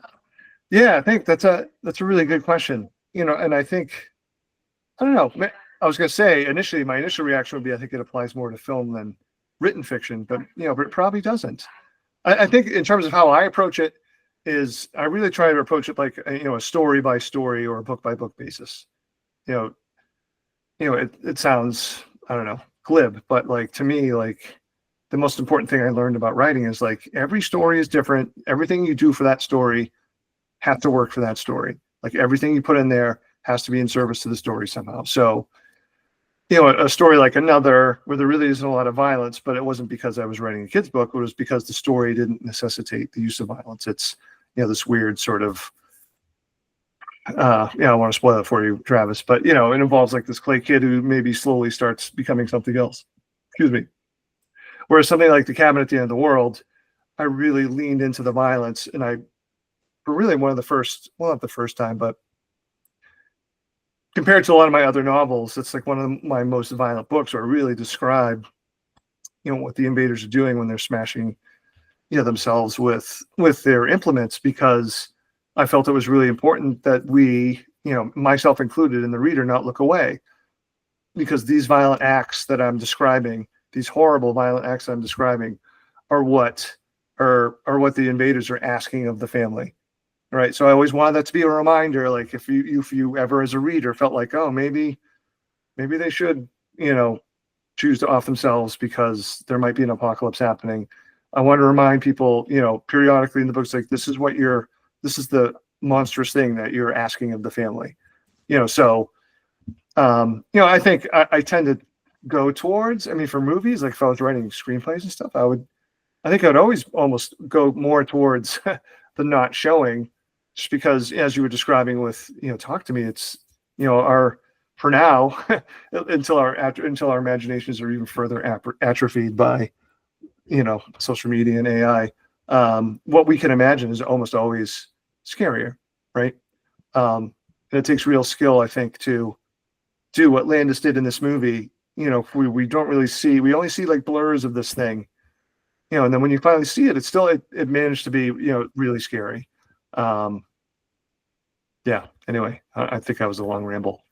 Yeah, I think that's a really good question. And I think, I don't know. I was going to say initially, my initial reaction would be, I think it applies more to film than written fiction, but but it probably doesn't. I think in terms of how I approach it is I really try to approach it like a story by story or a book by book basis. It sounds, I don't know, glib, but like to me, like the most important thing I learned about writing is like every story is different. Everything you do for that story has to work for that story. Like everything you put in there has to be in service to the story somehow. So a story like Another, where there really isn't a lot of violence, but it wasn't because I was writing a kid's book. It was because the story didn't necessitate the use of violence. It's, this weird sort of, I don't want to spoil it for you, Travis, but, it involves like this clay kid who maybe slowly starts becoming something else. Excuse me. Whereas something like The Cabin at the End of the World, I really leaned into the violence, and for really one of the first, well, not the first time, but compared to a lot of my other novels, it's like one of my most violent books, where I really describe, what the invaders are doing when they're smashing, themselves with their implements, because I felt it was really important that we, myself included, and the reader not look away, because these violent acts that I'm describing, these horrible violent acts I'm describing, are what the invaders are asking of the family. Right. So I always wanted that to be a reminder. Like if you ever as a reader felt like, oh, maybe they should, choose to off themselves because there might be an apocalypse happening. I want to remind people, periodically in the books, like this is the monstrous thing that you're asking of the family. So I think I tend to go towards, for movies, like if I was writing screenplays and stuff, I think I'd always almost go more towards the not showing. Just because, as you were describing with, Talk to Me, it's, for now, until our imaginations are even further atrophied by, social media and AI, what we can imagine is almost always scarier, right? And it takes real skill, I think, to do what Landis did in this movie. We don't really see, we only see like blurs of this thing, and then when you finally see it, it's still it managed to be really scary. Yeah. Anyway, I think I was a long ramble.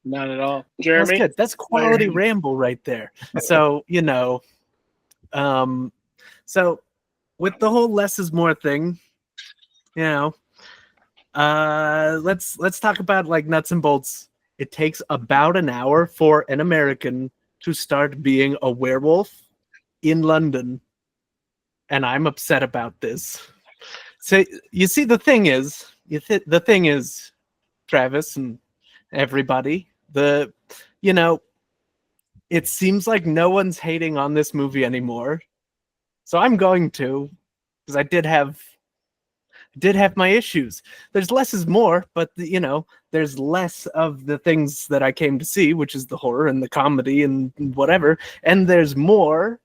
Not at all. That's Jeremy? good. That's quality ramble right there. So, so with the whole less is more thing, let's talk about like nuts and bolts. It takes about an hour for an American to start being a werewolf in London, and I'm upset about this. So you see, the thing is, Travis and everybody, it seems like no one's hating on this movie anymore. So I'm going to, because I did have my issues. There's less is more, but there's less of the things that I came to see, which is the horror and the comedy and whatever, and there's more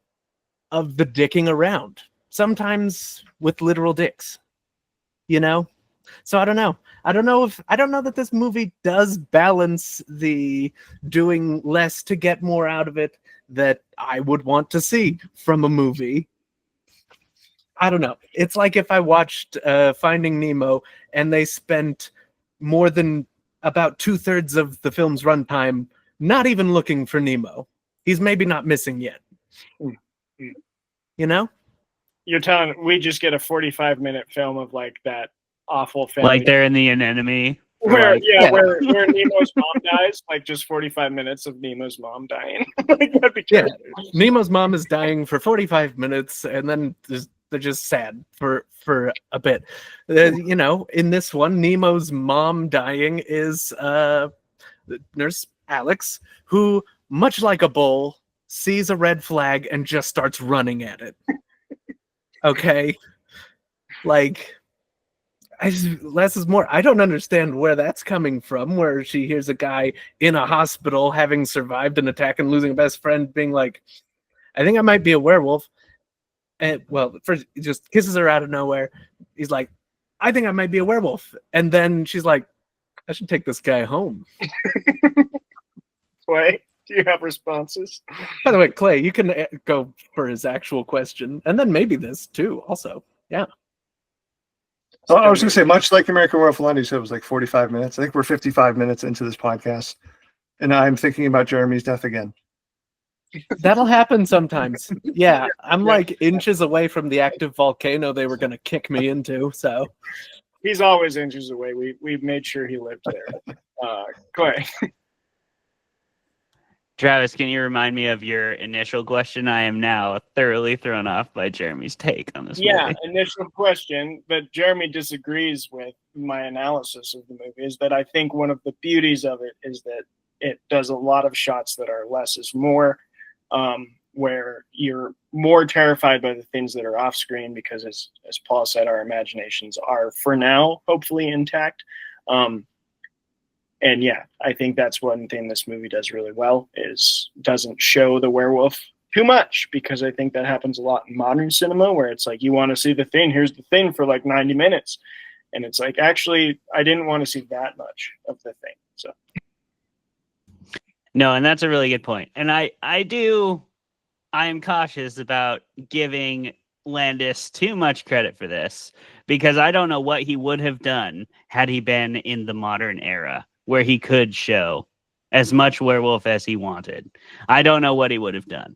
of the dicking around, sometimes with literal dicks. So I don't know that this movie does balance the doing less to get more out of it that I would want to see from a movie. I don't know. It's like if I watched Finding Nemo and they spent more than about 2/3 of the film's runtime not even looking for Nemo. He's maybe not missing yet. You're telling we just get a 45-minute film of like that awful family. Like they're in the anemone. Where Nemo's mom dies, like just 45 minutes of Nemo's mom dying. That'd be terrible. Nemo's mom is dying for 45 minutes, and then they're just sad for a bit. In this one, Nemo's mom dying is Nurse Alex, who, much like a bull, sees a red flag and just starts running at it. Okay? Like, less is more. I don't understand where that's coming from, where she hears a guy in a hospital having survived an attack and losing a best friend being like, I think I might be a werewolf. And, first he just kisses her out of nowhere. He's like, I think I might be a werewolf. And then she's like, I should take this guy home. Clay, do you have responses? By the way, Clay, you can go for his actual question. And then maybe this too, also. Yeah. Oh, I was going to say, much like American Werewolf in London, you said it was like 45 minutes. I think we're 55 minutes into this podcast. And I'm thinking about Jeremy's death again. That'll happen sometimes. Yeah, I'm like inches away from the active volcano they were going to kick me into. So he's always inches away. We've made sure he lived there. Clay. Travis, can you remind me of your initial question? I am now thoroughly thrown off by Jeremy's take on this movie. Initial question, but Jeremy disagrees with my analysis of the movie, is that I think one of the beauties of it is that it does a lot of shots that are less is more, where you're more terrified by the things that are off screen because, as Paul said, our imaginations are, for now, hopefully intact. And yeah, I think that's one thing this movie does really well, is doesn't show the werewolf too much, because I think that happens a lot in modern cinema, where it's like, you want to see the thing, here's the thing for like 90 minutes. And it's like, actually, I didn't want to see that much of the thing. So. No, and that's a really good point. And I am cautious about giving Landis too much credit for this, because I don't know what he would have done had he been in the modern era, where he could show as much werewolf as he wanted. I don't know what he would have done,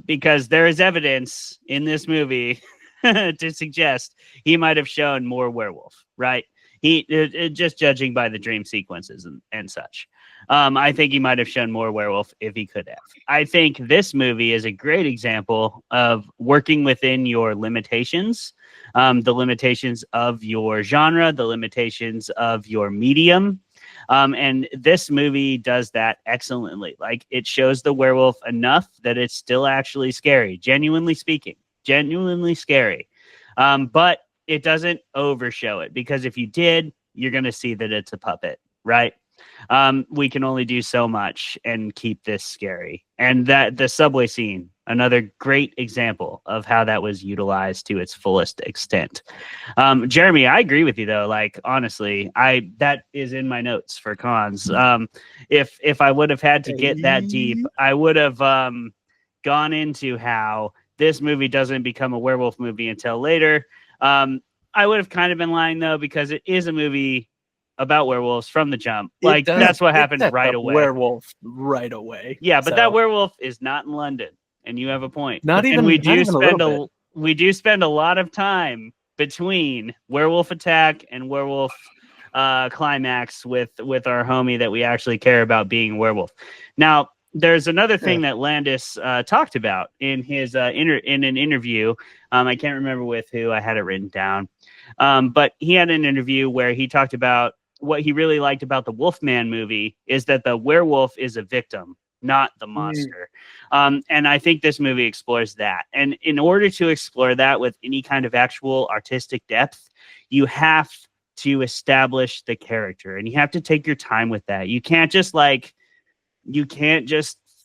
because there is evidence in this movie to suggest he might have shown more werewolf, right? Just judging by the dream sequences and such. I think he might have shown more werewolf if he could have. I think this movie is a great example of working within your limitations, the limitations of your genre, the limitations of your medium. And this movie does that excellently. Like, it shows the werewolf enough that it's still actually scary, genuinely speaking, genuinely scary. But it doesn't overshow it, because if you did, you're going to see that it's a puppet, right? We can only do so much and keep this scary. And that the subway scene, another great example of how that was utilized to its fullest extent. Jeremy, I agree with you though. Like, honestly, that is in my notes for cons. If I would have had to get that deep, I would have gone into how this movie doesn't become a werewolf movie until later. I would have kind of been lying though, because it is a movie about werewolves from the jump. Like that's what happened right away. Werewolf right away. Yeah, but So- that werewolf is not in London, and you have a point. Not And even- we not do even a spend little bit. we do spend a lot of time between werewolf attack and werewolf climax with our homie that we actually care about being a werewolf. Now, there's another thing that Landis talked about in his in an interview. I can't remember with who. I had it written down, but he had an interview where he talked about what he really liked about the Wolfman movie is that the werewolf is a victim, not the monster. And I think this movie explores that. And in order to explore that with any kind of actual artistic depth, you have to establish the character, and you have to take your time with that. You can't just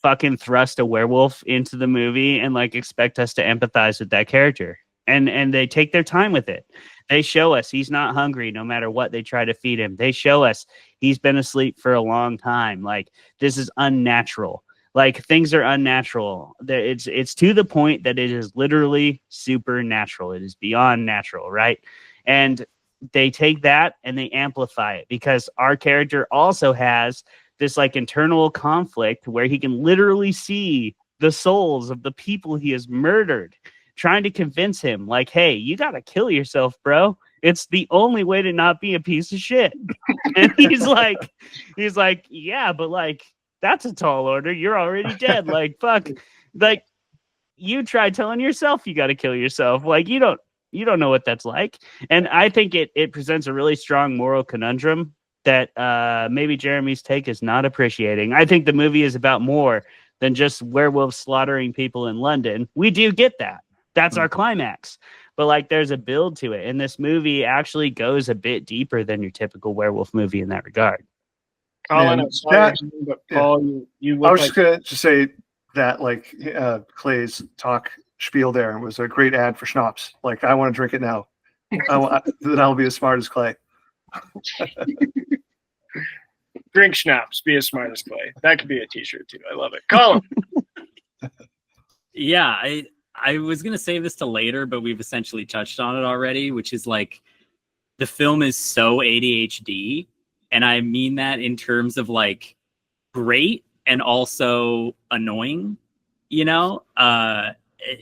fucking thrust a werewolf into the movie and like expect us to empathize with that character. And they take their time with it. They show us he's not hungry no matter what they try to feed him. They show us he's been asleep for a long time. Like, this is unnatural. Like, things are unnatural. It's to the point that it is literally supernatural. It is beyond natural, right? And they take that and they amplify it, because our character also has this like internal conflict where he can literally see the souls of the people he has murdered, trying to convince him like, hey, you got to kill yourself, bro. It's the only way to not be a piece of shit. And he's like, yeah, but like, that's a tall order. You're already dead. Like, fuck, like you try telling yourself you got to kill yourself. Like, you don't know what that's like. And I think it presents a really strong moral conundrum that maybe Jeremy's take is not appreciating. I think the movie is about more than just werewolves slaughtering people in London. We do get that. That's our climax. But like, there's a build to it. And this movie actually goes a bit deeper than your typical werewolf movie in that regard. Colin, I'm sorry, but Paul, you look I was like just going to say that like Clay's talk spiel there was a great ad for schnapps. Like, I want to drink it now. Then I'll be as smart as Clay. drink schnapps, be as smart as Clay. That could be a t-shirt too. I love it. Colin. Yeah, I was going to save this to later, but we've essentially touched on it already, which is like the film is so ADHD. And I mean that in terms of like great and also annoying, you know?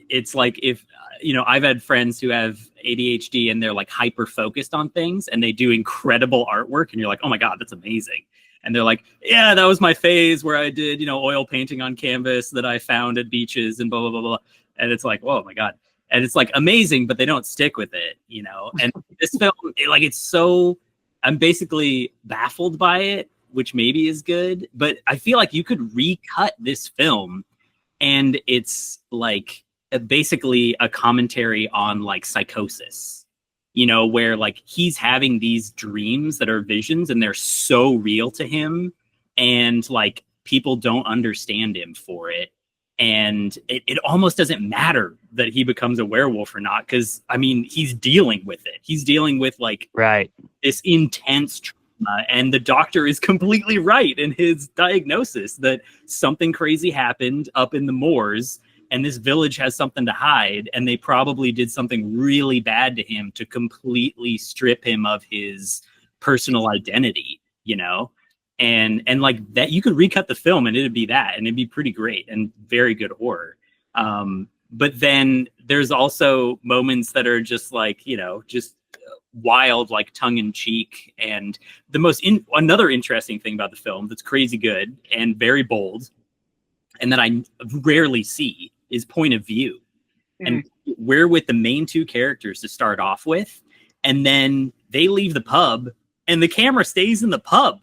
It's like if, you know, I've had friends who have ADHD and they're like hyper focused on things and they do incredible artwork and you're like, oh my God, that's amazing. And they're like, yeah, that was my phase where I did, you know, oil painting on canvas that I found at beaches and blah, blah, blah, blah. And it's like, oh my God. And it's like amazing, but they don't stick with it, you know? And this film, it's so, I'm basically baffled by it, which maybe is good, but I feel like you could recut this film and it's like basically a commentary on like psychosis, you know, where like he's having these dreams that are visions and they're so real to him and like people don't understand him for it. And it almost doesn't matter that he becomes a werewolf or not, because I mean, he's dealing with it. He's dealing with like this intense trauma, and the doctor is completely right in his diagnosis that something crazy happened up in the moors, and this village has something to hide, and they probably did something really bad to him to completely strip him of his personal identity, you know? And like that, you could recut the film and it'd be that, and it'd be pretty great and very good horror. But then there's also moments that are just like, you know, just wild, like tongue in cheek. And another interesting thing about the film that's crazy good and very bold, and that I rarely see, is point of view. And we're with the main two characters to start off with, and then they leave the pub and the camera stays in the pub.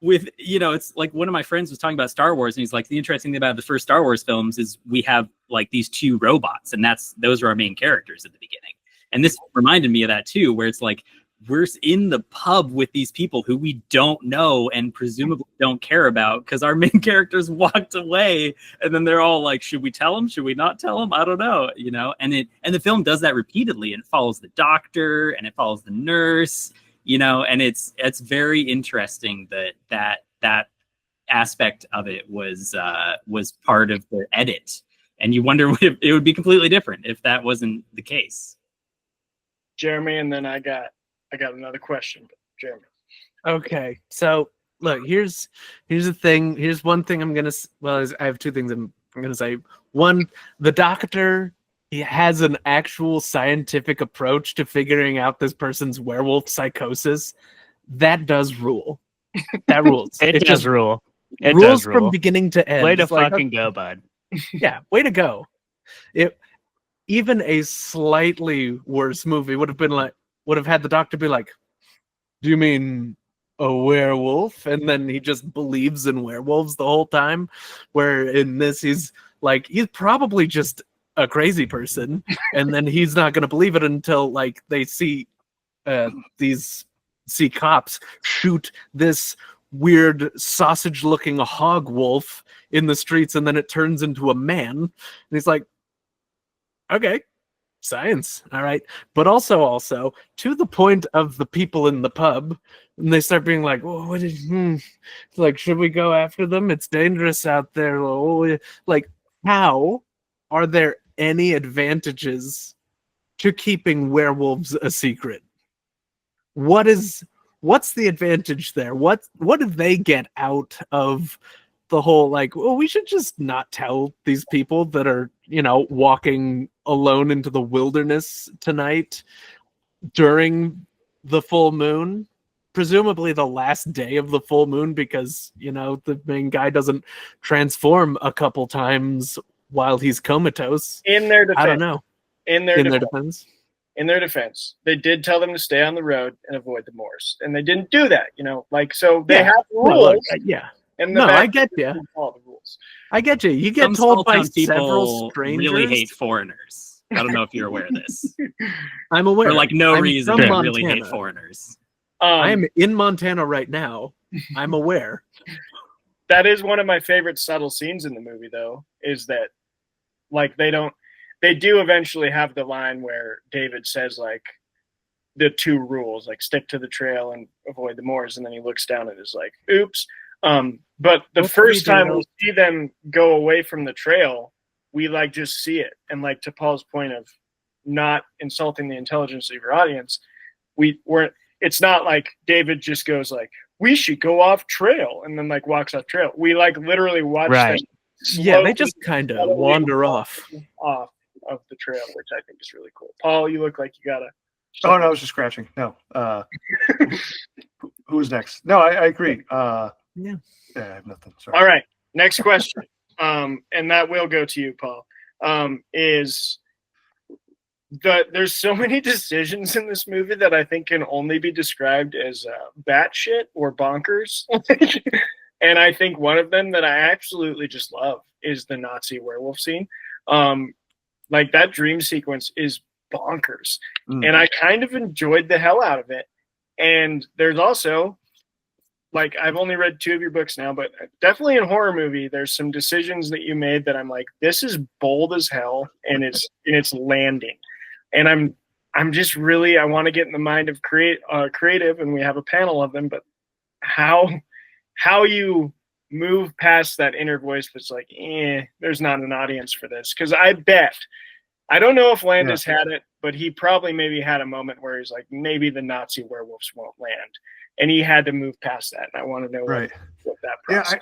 With, you know, it's like one of my friends was talking about Star Wars, and he's like, the interesting thing about the first Star Wars films is we have like these two robots, and those are our main characters at the beginning. And this reminded me of that too, where it's like we're in the pub with these people who we don't know and presumably don't care about because our main characters walked away, and then they're all like, should we tell them? Should we not tell them? I don't know, you know. And the film does that repeatedly, and it follows the doctor and it follows the nurse. You know, and it's very interesting that aspect of it was part of the edit, And you wonder if it would be completely different if that wasn't the case. Jeremy, and then I got another question. But Jeremy. Okay, so look, here's the thing. Here's one thing I have two things I'm gonna say. One, the doctor, he has an actual scientific approach to figuring out this person's werewolf psychosis. That does rule. That rules. It does just rule. It rules does rule. from beginning to end. Way to It's like, fucking go, bud. yeah, way to go. Even a slightly worse movie would have had the doctor be like, "Do you mean a werewolf?" And then he just believes in werewolves the whole time. Where in this, he's probably just a crazy person, and then he's not going to believe it until like they see cops shoot this weird sausage-looking hog wolf in the streets, and then it turns into a man, and he's like, okay, science, all right. But also to the point of the people in the pub, and they start being like, "Oh, like, should we go after them? It's dangerous out there." Oh, like, how are there any advantages to keeping werewolves a secret? What's the advantage there? What do they get out of the whole, like, well, we should just not tell these people that are, walking alone into the wilderness tonight during the full moon, presumably the last day of the full moon, because, the main guy doesn't transform a couple times while he's comatose. In their defense, I don't know. In their defense, they did tell them to stay on the road and avoid the moors, and they didn't do that. So they have rules. And I get you. All the rules. I get you. You get Some told by small-town several people strangers. really hate foreigners. I don't know if you're aware of this. I'm aware. For no I'm reason, from they really Montana. hate foreigners. I'm in Montana right now. I'm aware. That is one of my favorite subtle scenes in the movie, though, is that, they do eventually have the line where David says, the two rules, stick to the trail and avoid the moors, and then he looks down and is like, oops. But the first time we see them go away from the trail, we just see it. And to Paul's point of not insulting the intelligence of your audience, it's not like David just goes we should go off trail and then walks off trail. We literally watch them. Yeah, they just kind of wander off of the trail, which I think is really cool. Paul, you look like you got Oh, no, I was just scratching. No. Who's next? No, I agree. Yeah, I have nothing. Sorry. All right. Next question. And that will go to you, Paul. There's so many decisions in this movie that I think can only be described as batshit or bonkers. And I think one of them that I absolutely just love is the Nazi werewolf scene. That dream sequence is bonkers. And I kind of enjoyed the hell out of it. And there's also, I've only read 2 of your books now, but definitely in horror movie, there's some decisions that you made that I'm like, this is bold as hell, and it's landing. And I'm just really, I want to get in the mind of creative, and we have a panel of them, but how you move past that inner voice that's there's not an audience for this. Because I don't know if Landis had it, but he probably maybe had a moment where he's like, maybe the Nazi werewolves won't land. And he had to move past that. And I want to know what that process.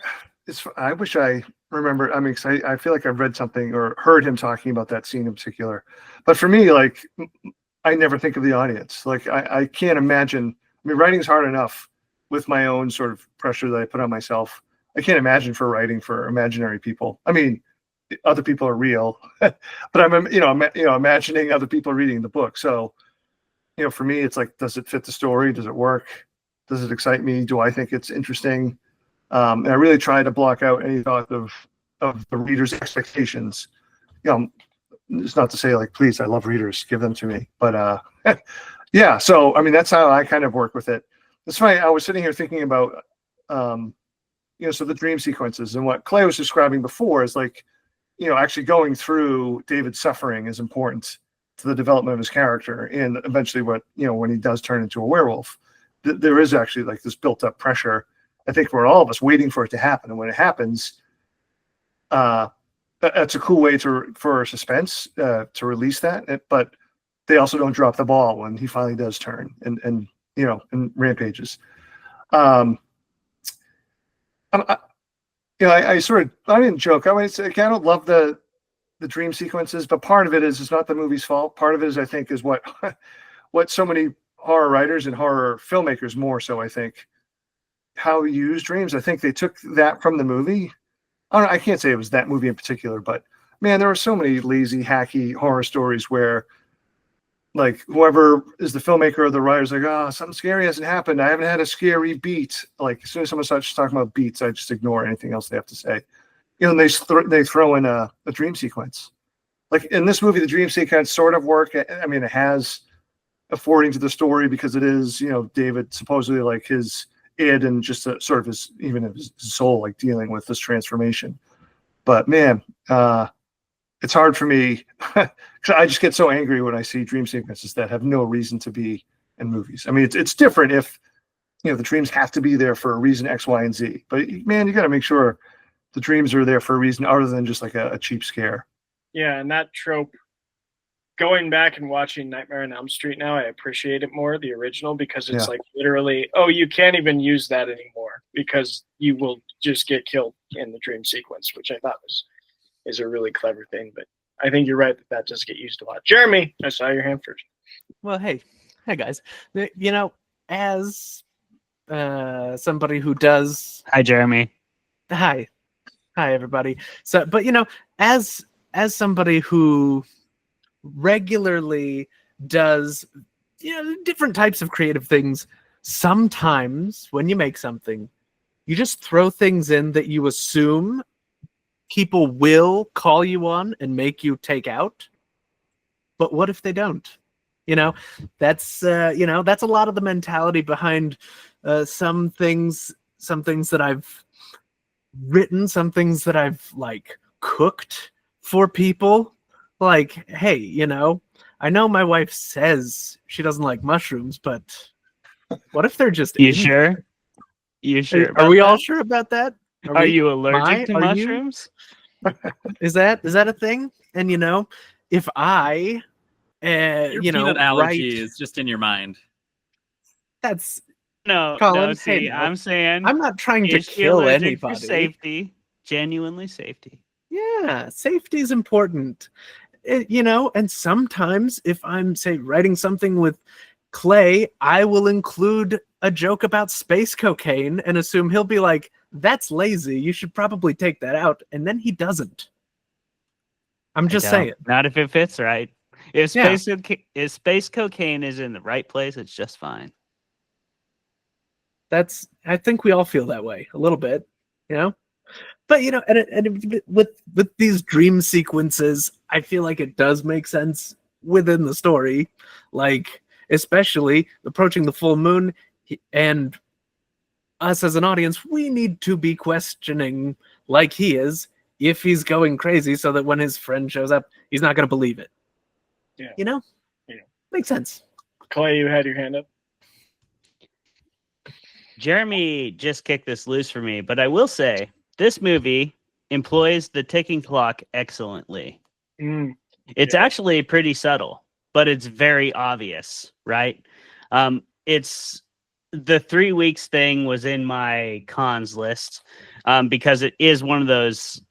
Yeah, I wish I remember. I mean, 'cause I feel like I've read something or heard him talking about that scene in particular. But for me, I never think of the audience. I can't imagine. I mean, writing's hard enough with my own sort of pressure that I put on myself. I can't imagine for writing for imaginary people. I mean, other people are real, but I'm imagining other people reading the book. So, for me, it's does it fit the story? Does it work? Does it excite me? Do I think it's interesting? And I really try to block out any thought of the reader's expectations. It's not to say please, I love readers, give them to me. But yeah, so I mean, that's how I kind of work with it. That's why I was sitting here thinking about, so the dream sequences, and what Clay was describing before is actually going through David's suffering is important to the development of his character, and eventually when he does turn into a werewolf, there is actually this built up pressure, I think, for all of us waiting for it to happen. And when it happens, that's a cool way for suspense to release that. But they also don't drop the ball when he finally does turn and rampages. I sort of, I didn't joke. I would say I don't love the dream sequences, but part of it is it's not the movie's fault. Part of it is, I think, is what so many horror writers and horror filmmakers more so, I think, how you use dreams. I think they took that from the movie. I can't say it was that movie in particular, but man, there were so many lazy, hacky horror stories where, like, whoever is the filmmaker or the writer's like, oh, something scary hasn't happened. I haven't had a scary beat. Like, as soon as someone starts talking about beats, I just ignore anything else they have to say. And they throw in a dream sequence. Like in this movie, the dream sequence sort of work. I mean, it has affording to the story because it is, David supposedly like his id and just sort of his soul, like dealing with this transformation. But man, it's hard for me because I just get so angry when I see dream sequences that have no reason to be in movies. I mean, it's different if the dreams have to be there for a reason X, Y, and Z. But man, you got to make sure the dreams are there for a reason other than just like a cheap scare. Yeah, and that trope, going back and watching Nightmare on Elm Street now, I appreciate it more, the original, because it's like literally, you can't even use that anymore because you will just get killed in the dream sequence, which I thought is a really clever thing. But I think you're right that does get used a lot. Jeremy, I saw your hand first. Well, hey guys, as somebody who does. Hi, Jeremy. Hi everybody. So, but as somebody who regularly does different types of creative things, sometimes when you make something, you just throw things in that you assume people will call you on and make you take out. But what if they don't? That's that's a lot of the mentality behind some things that I've written, some things that I've like cooked for people. Like, hey, I know my wife says she doesn't like mushrooms, but what if they're just You sure? You sure? Are we all sure about that? Are you allergic to are mushrooms? Is that a thing? And if I Your peanut allergy is just in your mind. That's No, Colin, see, hey, no. I'm saying I'm not trying to is she kill allergic anybody. for safety, genuinely safety. Yeah, safety is important. And sometimes if I'm, say, writing something with Clay, I will include a joke about space cocaine and assume he'll be like, that's lazy. You should probably take that out. And then he doesn't. I'm just saying. Not if it fits right. If space cocaine is in the right place, it's just fine. I think we all feel that way a little bit, But and with these dream sequences, I feel like it does make sense within the story, like especially approaching the full moon, and us as an audience, we need to be questioning, like he is, if he's going crazy, so that when his friend shows up, he's not going to believe it. Yeah, makes sense. Clay, you had your hand up. Jeremy just kicked this loose for me, but I will say this movie employs the ticking clock excellently. It's actually pretty subtle, but it's very obvious, right? It's the 3 weeks thing was in my cons list because it is one of those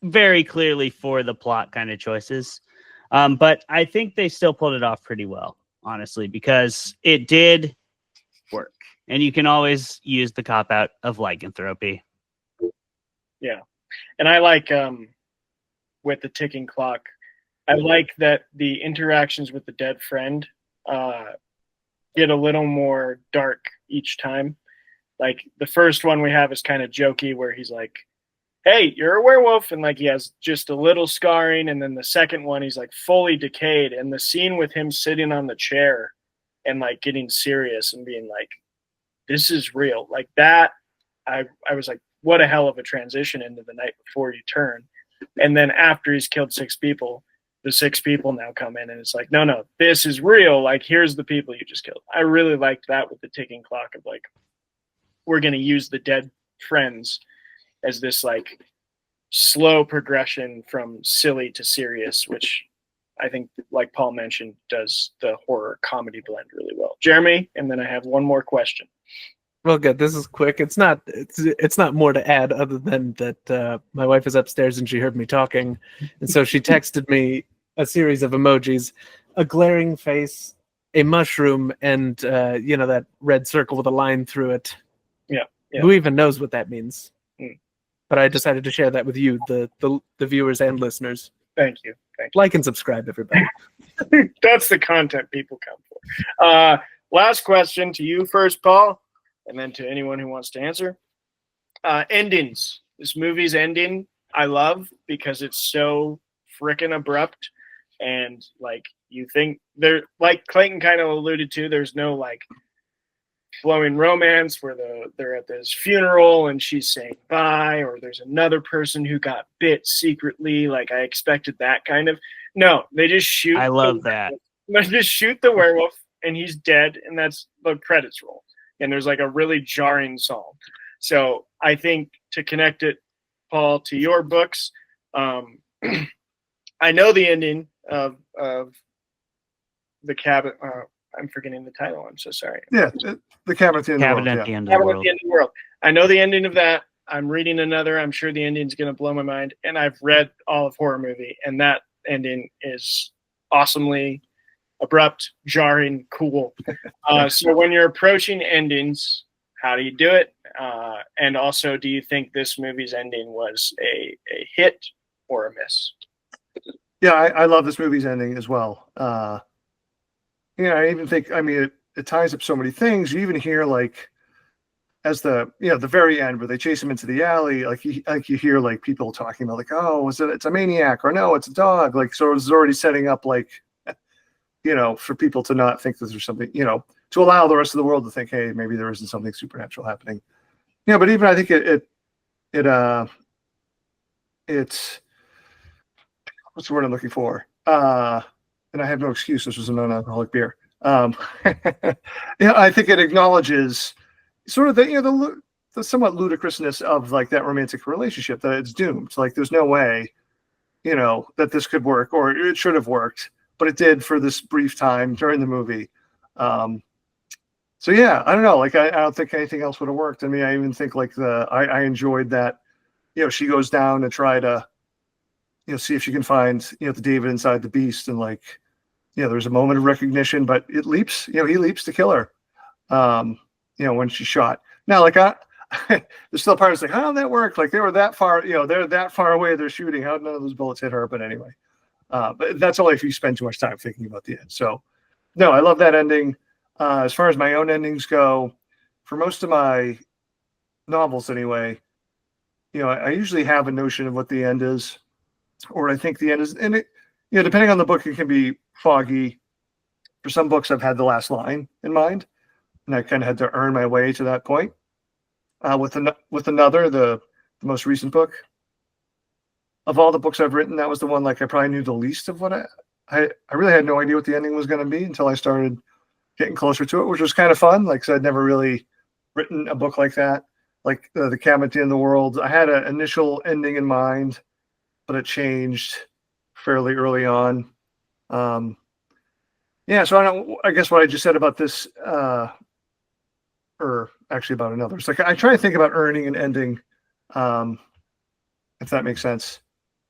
very clearly for the plot kind of choices. But I think they still pulled it off pretty well, honestly, because it did work. And you can always use the cop-out of lycanthropy. Yeah. And I like, with the ticking clock, I like that the interactions with the dead friend get a little more dark each time. Like, the first one we have is kind of jokey, where he's like, hey, you're a werewolf, and like he has just a little scarring. And then the second one, he's like fully decayed. And the scene with him sitting on the chair and like getting serious and being like, this is real, like that, I was like, what a hell of a transition into the night before you turn. And then after he's killed 6 people, the 6 people now come in and it's like, no, this is real, like here's the people you just killed. I really liked that with the ticking clock of like, we're going to use the dead friends as this like slow progression from silly to serious, which I think, like Paul mentioned, does the horror comedy blend really well. Jeremy, and then I have one more question. Well, good. This is quick. It's not more to add other than that my wife is upstairs and she heard me talking, and so she texted me a series of emojis, a glaring face, a mushroom, and that red circle with a line through it. Yeah. Who even knows what that means? Hmm. But I decided to share that with you, the viewers and listeners. Thank you. Like and subscribe, everybody. That's the content people come for. Last question to you first, Paul, and then to anyone who wants to answer. Endings. This movie's ending I love because it's so freaking abrupt, and like you think there, like Clayton kind of alluded to, there's no like flowing romance where they're at this funeral and she's saying bye, or there's another person who got bit secretly. Like I expected that kind of. No, they just shoot. I love that. They just shoot the werewolf and he's dead, and that's the credits roll. And there's like a really jarring song. So I think to connect it, Paul, to your books, I know the ending of the cabin. I'm forgetting the title. I'm so sorry. Yeah, the cabin at the end of the world. At the end of the Cabin at world. the End of the World. I know the ending of that. I'm reading another. I'm sure the ending's going to blow my mind. And I've read all of Horror Movie, and that ending is awesomely abrupt, jarring, cool. So when you're approaching endings, how do you do it? And also, do you think this movie's ending was a hit or a miss? Yeah, I love this movie's ending as well. I even think, it ties up so many things. You even hear like, as the very end where they chase him into the alley, like you hear like people talking about like, oh, it's a maniac, or no, it's a dog. Like, so it's already setting up like, for people to not think that there's something, to allow the rest of the world to think, hey, maybe there isn't something supernatural happening. Yeah, but even I think it's what's the word I'm looking for? And I have no excuse. This was a non-alcoholic beer. I think it acknowledges sort of the somewhat ludicrousness of like that romantic relationship, that it's doomed. Like there's no way, that this could work, or it should have worked, but it did for this brief time during the movie. So yeah, I don't know. Like I don't think anything else would have worked. I mean, I even think like I enjoyed that, she goes down to try to, see if she can find, the David inside the beast, and like, there's a moment of recognition, but it leaps, he leaps to kill her, when she's shot. Now, like there's still a part that's like, how did that work? Like they were that far, they're that far away, they're shooting. How did none of those bullets hit her? But anyway, but that's only if you spend too much time thinking about the end. So no, I love that ending. As far as my own endings go, for most of my novels anyway, I usually have a notion of what the end is, or I think the end is, and it, depending on the book, it can be foggy. For some books, I've had the last line in mind, and I kind of had to earn my way to that point. With another, the most recent book, of all the books I've written, that was the one like I probably knew the least of what I really had no idea what the ending was going to be until I started getting closer to it, which was kind of fun. Like, so I'd never really written a book like that, like the Cabin at the End of the World. I had an initial ending in mind, but it changed fairly early on. So I guess what I just said about this, or actually about another. It's like I try to think about earning an ending, if that makes sense.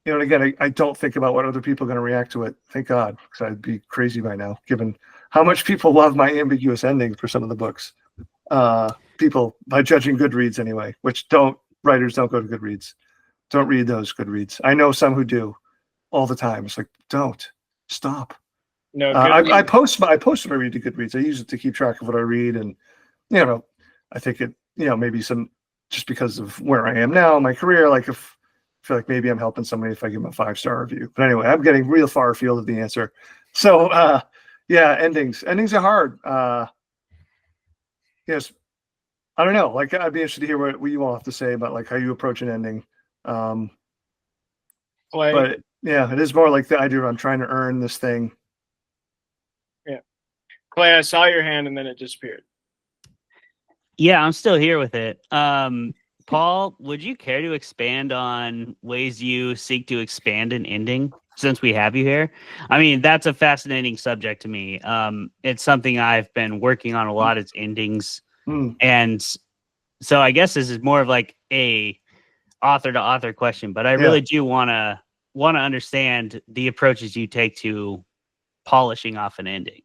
And again, I don't think about what other people are going to react to it. Thank God, because I'd be crazy by now, given how much people love my ambiguous ending for some of the books. People, by judging Goodreads anyway, which writers don't go to Goodreads. Don't read those Goodreads. I know some who do all the time. It's like, don't stop. No, I post my read to Goodreads. I use it to keep track of what I read, and I think it maybe some just because of where I am now in my career. Like if I feel like maybe I'm helping somebody if I give them a 5-star review. But anyway, I'm getting real far afield of the answer. So endings are hard. Yes, I don't know. Like I'd be interested to hear what you all have to say about like how you approach an ending. But yeah, it is more like the idea of I'm trying to earn this thing. Yeah. Clay, I saw your hand and then it disappeared. Yeah, I'm still here with it. Paul, would you care to expand on ways you seek to expand an ending since we have you here? I mean, that's a fascinating subject to me. It's something I've been working on a lot. It's endings. And so I guess this is more of like a author to author question, but I really do want to understand the approaches you take to polishing off an ending.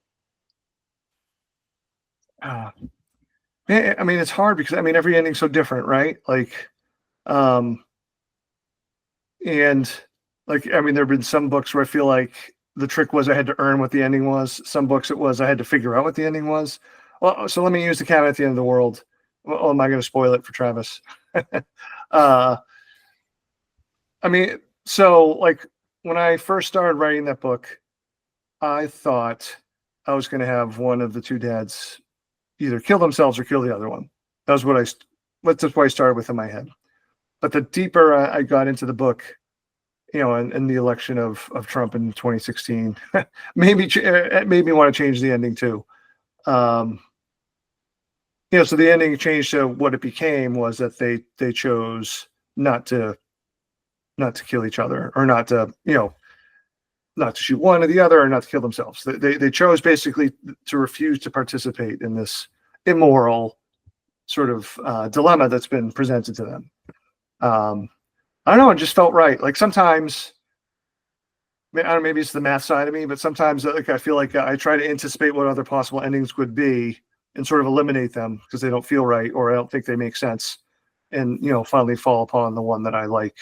Yeah, I mean, it's hard because I mean, every ending's so different, right? Like, and like, I mean, there've been some books where I feel like the trick was I had to earn what the ending was. Some books it was I had to figure out what the ending was. Well, so let me use the Cabin at the End of the World. Oh, am I going to spoil it for Travis? I mean, so like when I first started writing that book, I thought I was going to have one of the two dads either kill themselves or kill the other one. That was that's why I started with in my head. But the deeper I got into the book, you know, and the election of Trump in 2016, it made me want to change the ending too. You know, so the ending changed to what it became was that they chose not to kill each other, or not to, you know, not to shoot one or the other, or not to kill themselves. They chose basically to refuse to participate in this immoral sort of dilemma that's been presented to them. I don't know. It just felt right. Like sometimes, I don't know, maybe it's the math side of me, but sometimes like I feel like I try to anticipate what other possible endings could be and sort of eliminate them because they don't feel right or I don't think they make sense, and you know, finally fall upon the one that I like.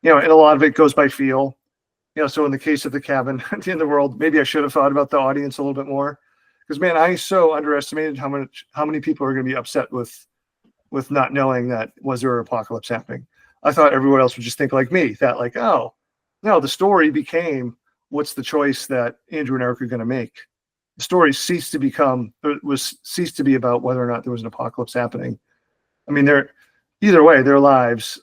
You know, and a lot of it goes by feel. You know, so in the case of the Cabin at the End of the World, maybe I should have thought about the audience a little bit more, because man, I so underestimated how many people are going to be upset with not knowing that was there an apocalypse happening. I thought everyone else would just think like me, that like, oh no, the story became what's the choice that Andrew and Eric are going to make. The story ceased to be about whether or not there was an apocalypse happening. I mean, either way, their lives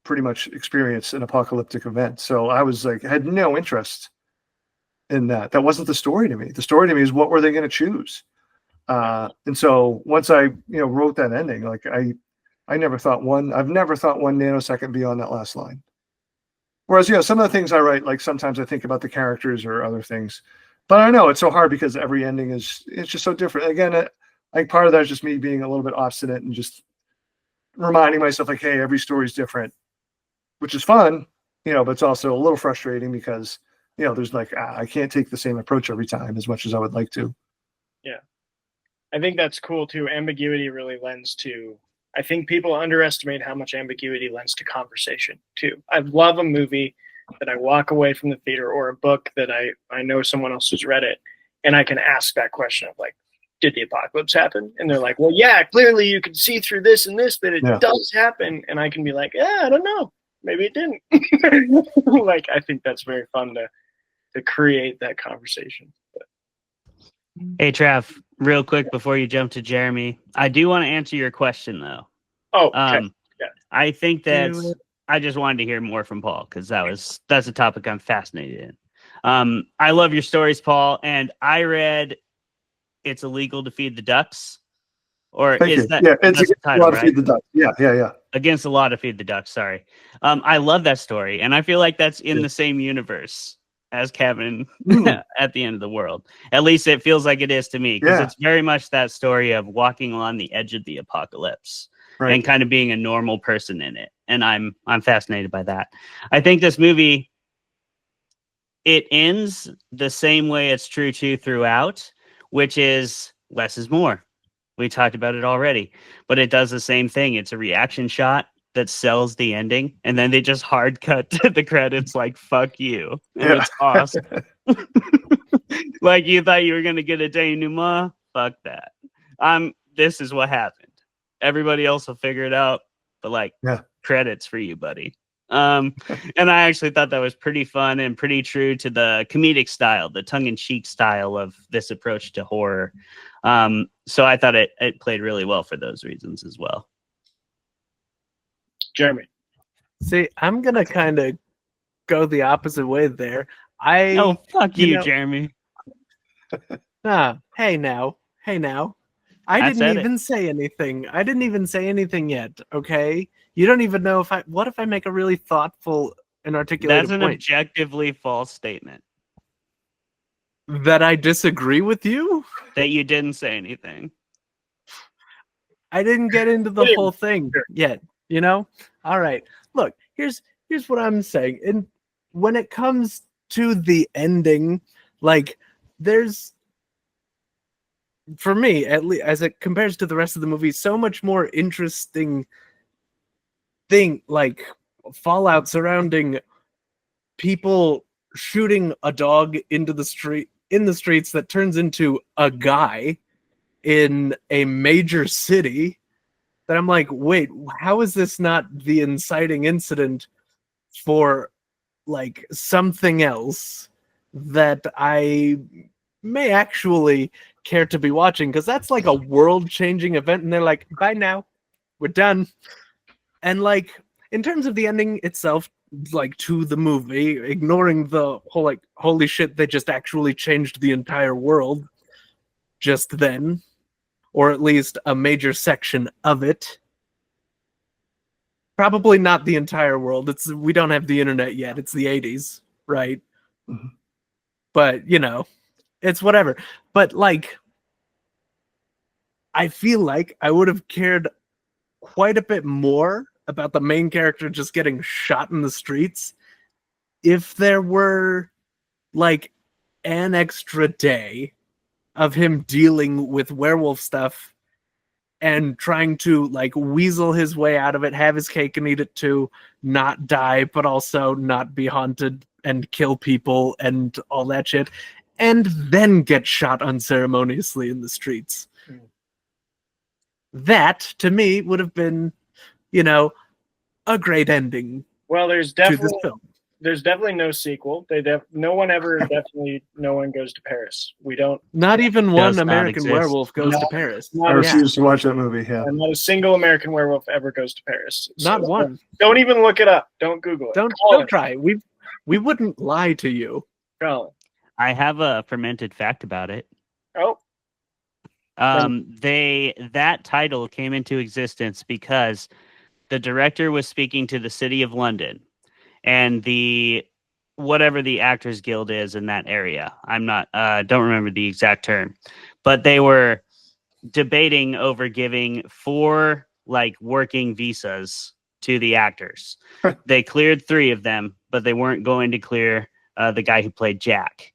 pretty much experience an apocalyptic event. So I was like, I had no interest in that. That wasn't the story to me. The story to me is what were they going to choose? And so once I, you know, wrote that ending, like I've never thought one nanosecond beyond that last line. Whereas, you know, some of the things I write, like sometimes I think about the characters or other things, but I know it's so hard because every ending it's just so different. Again, like part of that is just me being a little bit obstinate and just reminding myself like, hey, every story is different, which is fun, you know, but it's also a little frustrating because, you know, there's like, I can't take the same approach every time as much as I would like to. Yeah. I think that's cool too. Ambiguity really lends to, I think people underestimate how much ambiguity lends to conversation too. I love a movie that I walk away from the theater, or a book that I know someone else has read it, and I can ask that question of like, did the apocalypse happen? And they're like, well, yeah, clearly you can see through this and this that it does happen. And I can be like, yeah, I don't know. Maybe it didn't. Like, I think that's very fun to create that conversation. But. Hey, Trav, real quick before you jump to Jeremy, I do want to answer your question though. Oh, okay. Yeah. I think that I just wanted to hear more from Paul because that's a topic I'm fascinated in. I love your stories, Paul, and I read It's Illegal to Feed the Ducks. Or Thank is you. that it's that's the title, right? Feed the Ducks. Yeah. Against the Law to Feed the Ducks, sorry. I love that story, and I feel like that's in the same universe as Cabin at the End of the World. At least it feels like it is to me, because it's very much that story of walking on the edge of the apocalypse and kind of being a normal person in it. And I'm fascinated by that. I think this movie, it ends the same way it's true to throughout, which is less is more. We talked about it already, but it does the same thing. It's a reaction shot that sells the ending, and then they just hard cut to the credits like, fuck you. And it's awesome. Like, you thought you were going to get a denouement? Fuck that. This is what happened. Everybody else will figure it out, but like, credits for you, buddy. And I actually thought that was pretty fun and pretty true to the comedic style, the tongue-in-cheek style of this approach to horror. So I thought it played really well for those reasons as well. Jeremy. See, I'm going to kind of go the opposite way there. Fuck you, Jeremy. Hey now. I That's didn't it. even say anything. I didn't even say anything yet. Okay, you don't even know what if I make a really thoughtful and articulated That's an point objectively false statement. that I disagree with you. That you didn't say anything. I didn't get into the Whatever. whole thing yet. You know. All right. Look, here's what I'm saying. And when it comes to the ending, like there's, for me at least, as it compares to the rest of the movie, so much more interesting thing, like fallout surrounding people shooting a dog into the streets that turns into a guy in a major city, that I'm like, wait, how is this not the inciting incident for like something else that I may actually care to be watching? Because that's like a world-changing event, and they're like, bye now, we're done. And like, in terms of the ending itself, like to the movie, ignoring the whole like, holy shit, they just actually changed the entire world just then, or at least a major section of it. Probably not the entire world. We don't have the internet yet. It's the 80s, right? Mhm. But, you know, it's whatever. But like, I feel like I would have cared quite a bit more about the main character just getting shot in the streets if there were like an extra day of him dealing with werewolf stuff and trying to like weasel his way out of it, have his cake and eat it too, not die, but also not be haunted and kill people and all that shit, and then get shot unceremoniously in the streets. That, to me, would have been, you know, a great ending Well, there's to this definitely film. no sequel. No one goes to Paris. We don't. Not even one Does not American exist. Werewolf goes No. to Paris. Not I a- refuse to watch that movie. Yeah. Not a single American Werewolf ever goes to Paris. Not So one. Don't even look it up. Don't Google it. Don't Colin, try. We wouldn't lie to you. Colin. I have a fermented fact about it. Oh, That title came into existence because the director was speaking to the City of London and the whatever the Actors Guild is in that area. I'm not don't remember the exact term, but they were debating over giving 4 like working visas to the actors. They cleared 3 of them, but they weren't going to clear the guy who played Jack,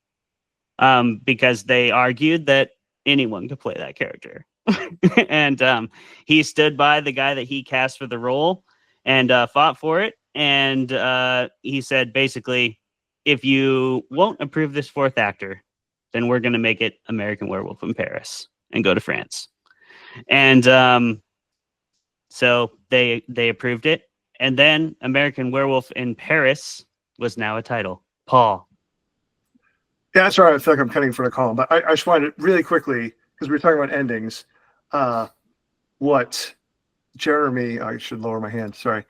because they argued that anyone could play that character. And he stood by the guy that he cast for the role and fought for it. And he said, basically, if you won't approve this 4th actor, then we're going to make it American Werewolf in Paris and go to France. And so they approved it. And then American Werewolf in Paris was now a title. Paul. Yeah, that's right. I feel like I'm cutting for the call, but I just wanted to really quickly, because we were talking about endings, what Jeremy, I should lower my hand, sorry.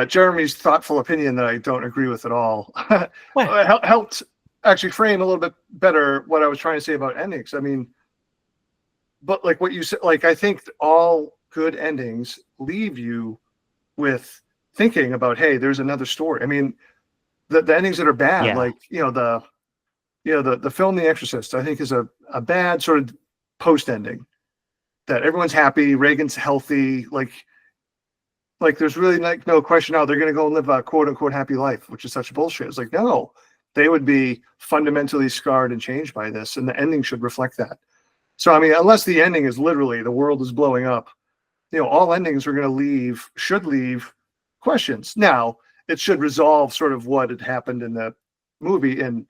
Jeremy's thoughtful opinion that I don't agree with at all helped actually frame a little bit better what I was trying to say about endings. I mean, but like what you said, like I think all good endings leave you with thinking about, hey, there's another story. I mean, the endings that are bad, like the film The Exorcist, I think is a bad sort of post ending. That everyone's happy, Reagan's healthy, like there's really like no question now they're going to go and live a quote unquote happy life, which is such bullshit. It's like, no, they would be fundamentally scarred and changed by this, and the ending should reflect that. So I mean, unless the ending is literally the world is blowing up, all endings are going to should leave questions. Now it should resolve sort of what had happened in the movie and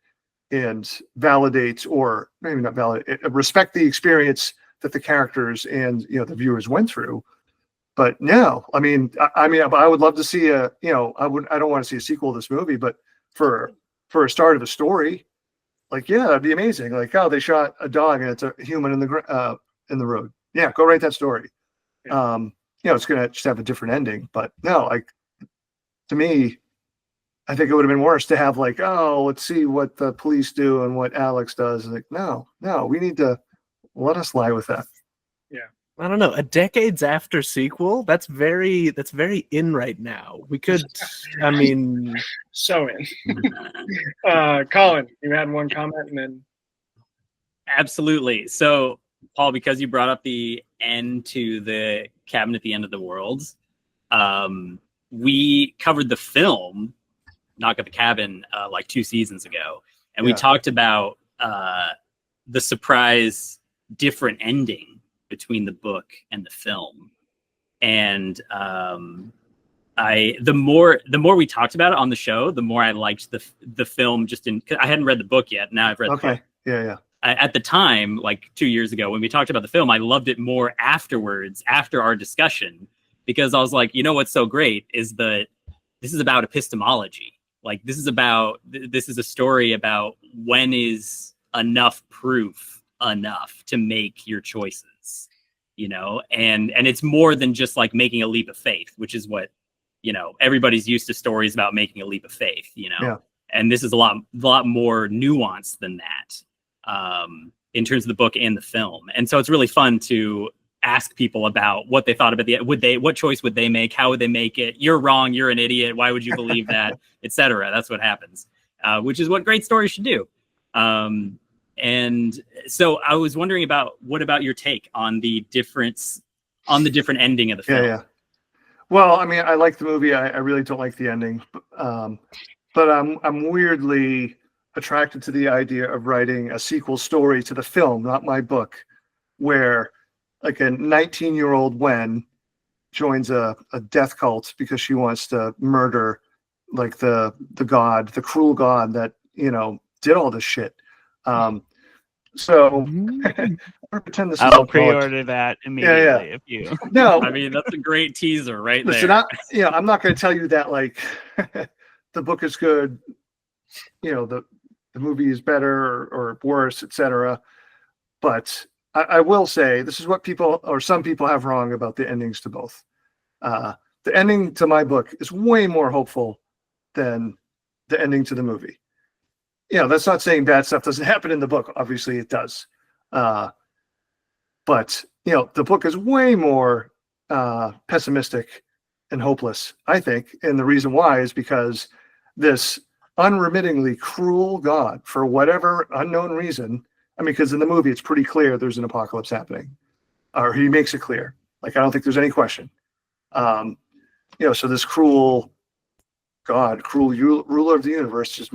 validate, or maybe not validate, respect the experience that the characters and the viewers went through. But no, I mean, I would love to see I don't want to see a sequel to this movie, but for a start of a story, like, yeah, that'd be amazing. Like, oh, they shot a dog and it's a human in the road. Yeah, go write that story. Yeah. It's gonna just have a different ending. But no, like, to me, I think it would have been worse to have like, oh, let's see what the police do and what Alex does. Like, no, we need to let us lie with that. Yeah. I don't know, a decades after sequel. That's very in right now. We could, I mean, So in. Colin, you had one comment and then. Absolutely. So, Paul, because you brought up the end to the cabin at the end of the world, we covered the film Knock at the Cabin like 2 seasons ago, and we talked about the surprise different ending between the book and the film. And the more we talked about it on the show, the more I liked the film. I hadn't read the book yet. Now I've read the book. Yeah. At the time, like 2 years ago, when we talked about the film, I loved it more afterwards, after our discussion, because I was like, you know what's so great is that this is about epistemology. Like this is a story about when is enough proof enough to make your choices, and it's more than just like making a leap of faith, which is what, everybody's used to stories about making a leap of faith, and this is a lot more nuanced than that. In terms of the book and the film. And so it's really fun to ask people about what they thought about what choice would they make? How would they make it? You're wrong. You're an idiot. Why would you believe that? Etc. That's what happens, which is what great stories should do. And so I was wondering what about your take on the different ending of the film? Yeah. Well, I mean, I like the movie. I really don't like the ending, but I'm weirdly attracted to the idea of writing a sequel story to the film, not my book, where like a 19-year-old Wen joins a death cult because she wants to murder like the cruel god that, did all this shit. So I pretend this. I'll pre-order that immediately if you. No, I mean that's a great teaser right there. I'm not going to tell you that like the book is good, the movie is better or worse, etc. But I will say this is what some people have wrong about the endings to both. The ending to my book is way more hopeful than the ending to the movie. That's not saying bad stuff doesn't happen in the book. Obviously it does. But the book is way more pessimistic and hopeless, I think. And the reason why is because this unremittingly cruel god, for whatever unknown reason, because in the movie it's pretty clear there's an apocalypse happening, or he makes it clear. Like I don't think there's any question. So this cruel god, ruler of the universe, just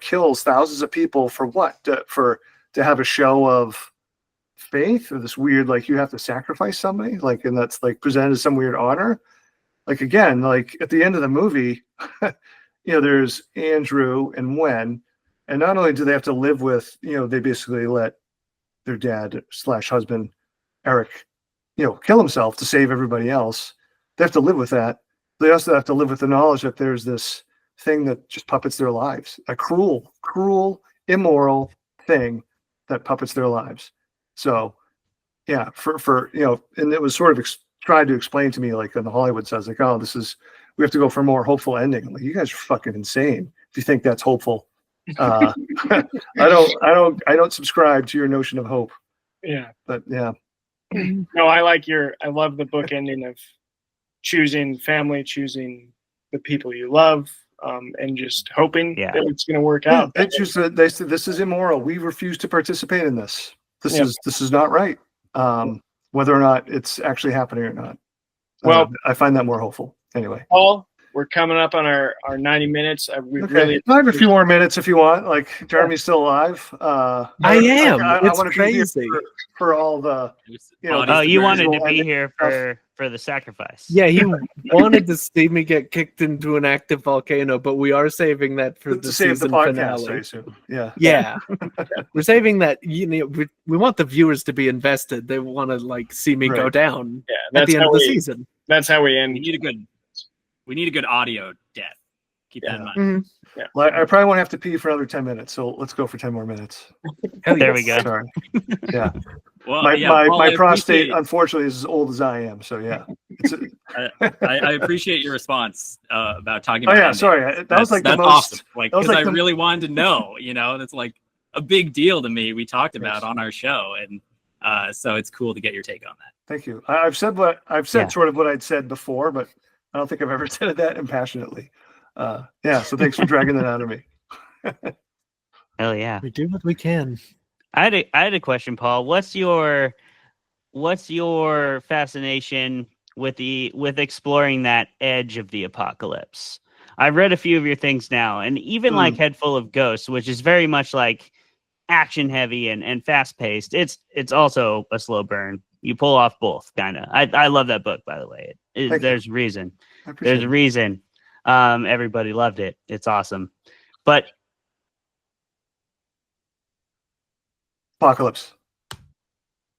kills thousands of people for what? To have a show of faith, or this weird like you have to sacrifice somebody, like, and that's like presented as some weird honor. Like again, like at the end of the movie. There's Andrew and Wen, and not only do they have to live with, they basically let their dad / husband, Eric, kill himself to save everybody else. They have to live with that. They also have to live with the knowledge that there's this thing that just puppets their lives, a cruel, immoral thing that puppets their lives. So, yeah, for and it was sort of tried to explain to me, like on the Hollywood says, like, oh, we have to go for a more hopeful ending. I'm like, you guys are fucking insane if you think that's hopeful. I don't subscribe to your notion of hope. Yeah, but yeah. No, I love the book ending of choosing family, choosing the people you love, and just hoping that it's going to work out. It's just they said this is immoral. We refuse to participate in this. This is not right. Whether or not it's actually happening or not. Well, I find that more hopeful. Anyway, Paul, we're coming up on our 90 minutes. I have a few more minutes if you want. Like Jeremy's still alive. I am. I it's want to crazy. be here for all the. You wanted to be here for the sacrifice. Yeah, he wanted to see me get kicked into an active volcano, but we are saving that for the season finale. I assume. Yeah. We're saving that. We want the viewers to be invested. They want to see me go down at the end of the season. That's how we end. We need a good audio death. Keep that in mind. Mm-hmm. Yeah. Well, I probably won't have to pee for another 10 minutes, so let's go for 10 more minutes. There we go. Sorry. Yeah. Well, my prostate, unfortunately, is as old as I am. So yeah. I appreciate your response about talking about. Oh yeah, sorry. That's like the most awesome. Because I really wanted to know. That's like a big deal to me. We talked about on our show, and so it's cool to get your take on that. Thank you. I've said Yeah. sort of what I'd said before, but I don't think I've ever said it that impassionately. Yeah. So thanks for dragging that out of me. Hell yeah. We do what we can. I had a question, Paul. What's your fascination with exploring that edge of the apocalypse? I've read a few of your things now, and even like Head Full of Ghosts, which is very much like action heavy and fast paced. It's also a slow burn. You pull off both, kind of. I love that book, by the way. There's a reason. There's a reason. Everybody loved it. It's awesome. But Apocalypse.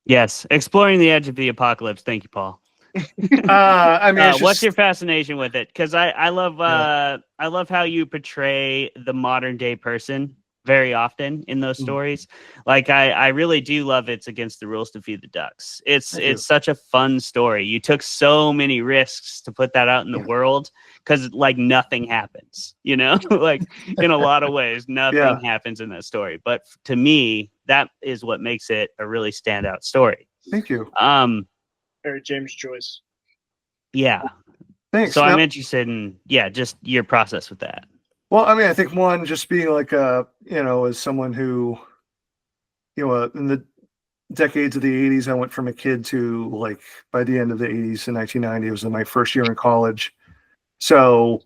yes, exploring the edge of the apocalypse. Thank you, Paul. I mean, what's your fascination with it? Because I love how you portray the modern day person very often in those stories. Like I really do love It's Against the Rules to Feed the Ducks. It's such a fun story. You took so many risks to put that out in the world because like nothing happens, like in a lot of ways, nothing happens in that story. But to me, that is what makes it a really standout story. Thank you. Very James Joyce. Yeah. Thanks. So I'm interested in just your process with that. Well, I mean, I think one, just being like as someone who, in the decades of the 80s, I went from a kid to like by the end of the 80s in 1990, it was in my first year in college. So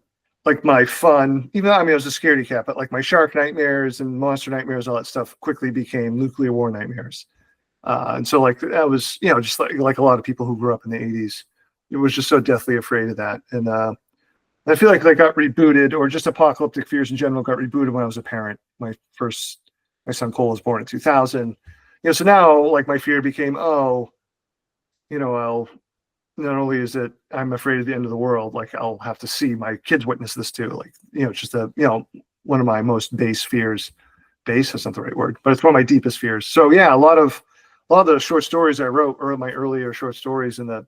like my fun, even though I was a scaredy cat, but like my shark nightmares and monster nightmares, all that stuff quickly became nuclear war nightmares. And so like that was, just like a lot of people who grew up in the 80s, it was just so deathly afraid of that. And I feel like they got rebooted, or just apocalyptic fears in general got rebooted when I was a parent. My son Cole was born in 2000. So now like my fear became, I'll not only is it I'm afraid of the end of the world, like I'll have to see my kids witness this too. Like, it's just one of my most base fears. Base, that's not the right word, but it's one of my deepest fears. So yeah, a lot of the short stories I wrote, or my earlier short stories in the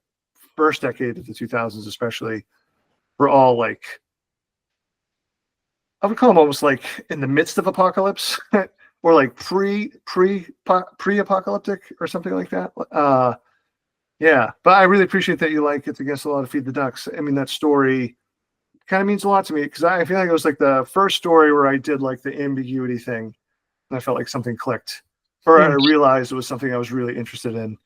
first decade of the 2000s, especially, were all like, I would call them almost like in the midst of apocalypse, or like pre-apocalyptic or something like that. Yeah, but I really appreciate that you like It's Against the Law to Feed the Ducks. I mean, that story kind of means a lot to me because I feel like it was like the first story where I did like the ambiguity thing, and I felt like something clicked, or I realized it was something I was really interested in.